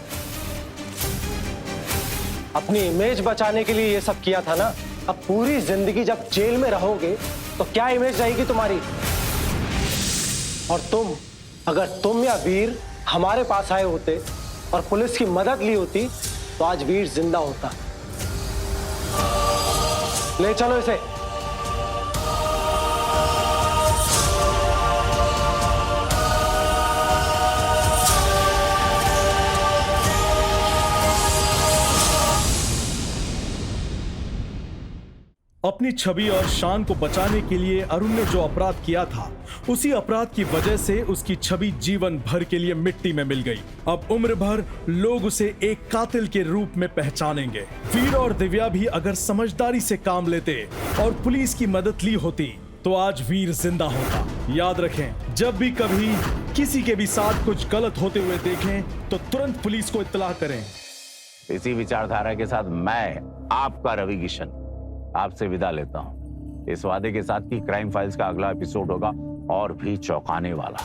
अपनी इमेज बचाने के लिए ये सब किया था ना। अब पूरी जिंदगी जब जेल में रहोगे तो क्या इमेज रहेगी तुम्हारी। और अगर तुम या वीर हमारे पास आए होते और पुलिस की मदद ली होती तो आज वीर जिंदा होता। ले चलो इसे। अपनी छवि और शान को बचाने के लिए अरुण ने जो अपराध किया था, उसी अपराध की वजह से उसकी छवि जीवन भर के लिए मिट्टी में मिल गई। अब उम्र भर लोग उसे एक कातिल के रूप में पहचानेंगे। वीर और दिव्या भी अगर समझदारी से काम लेते और पुलिस की मदद ली होती तो आज वीर जिंदा होता। याद रखें, जब भी कभी किसी के भी साथ कुछ गलत होते हुए देखें तो तुरंत पुलिस को इत्तला करें। इसी विचारधारा के साथ मैं आपका रवि किशन आपसे विदा लेता हूं, इस वादे के साथ कि क्राइम फाइल्स का अगला एपिसोड होगा और भी चौंकाने वाला।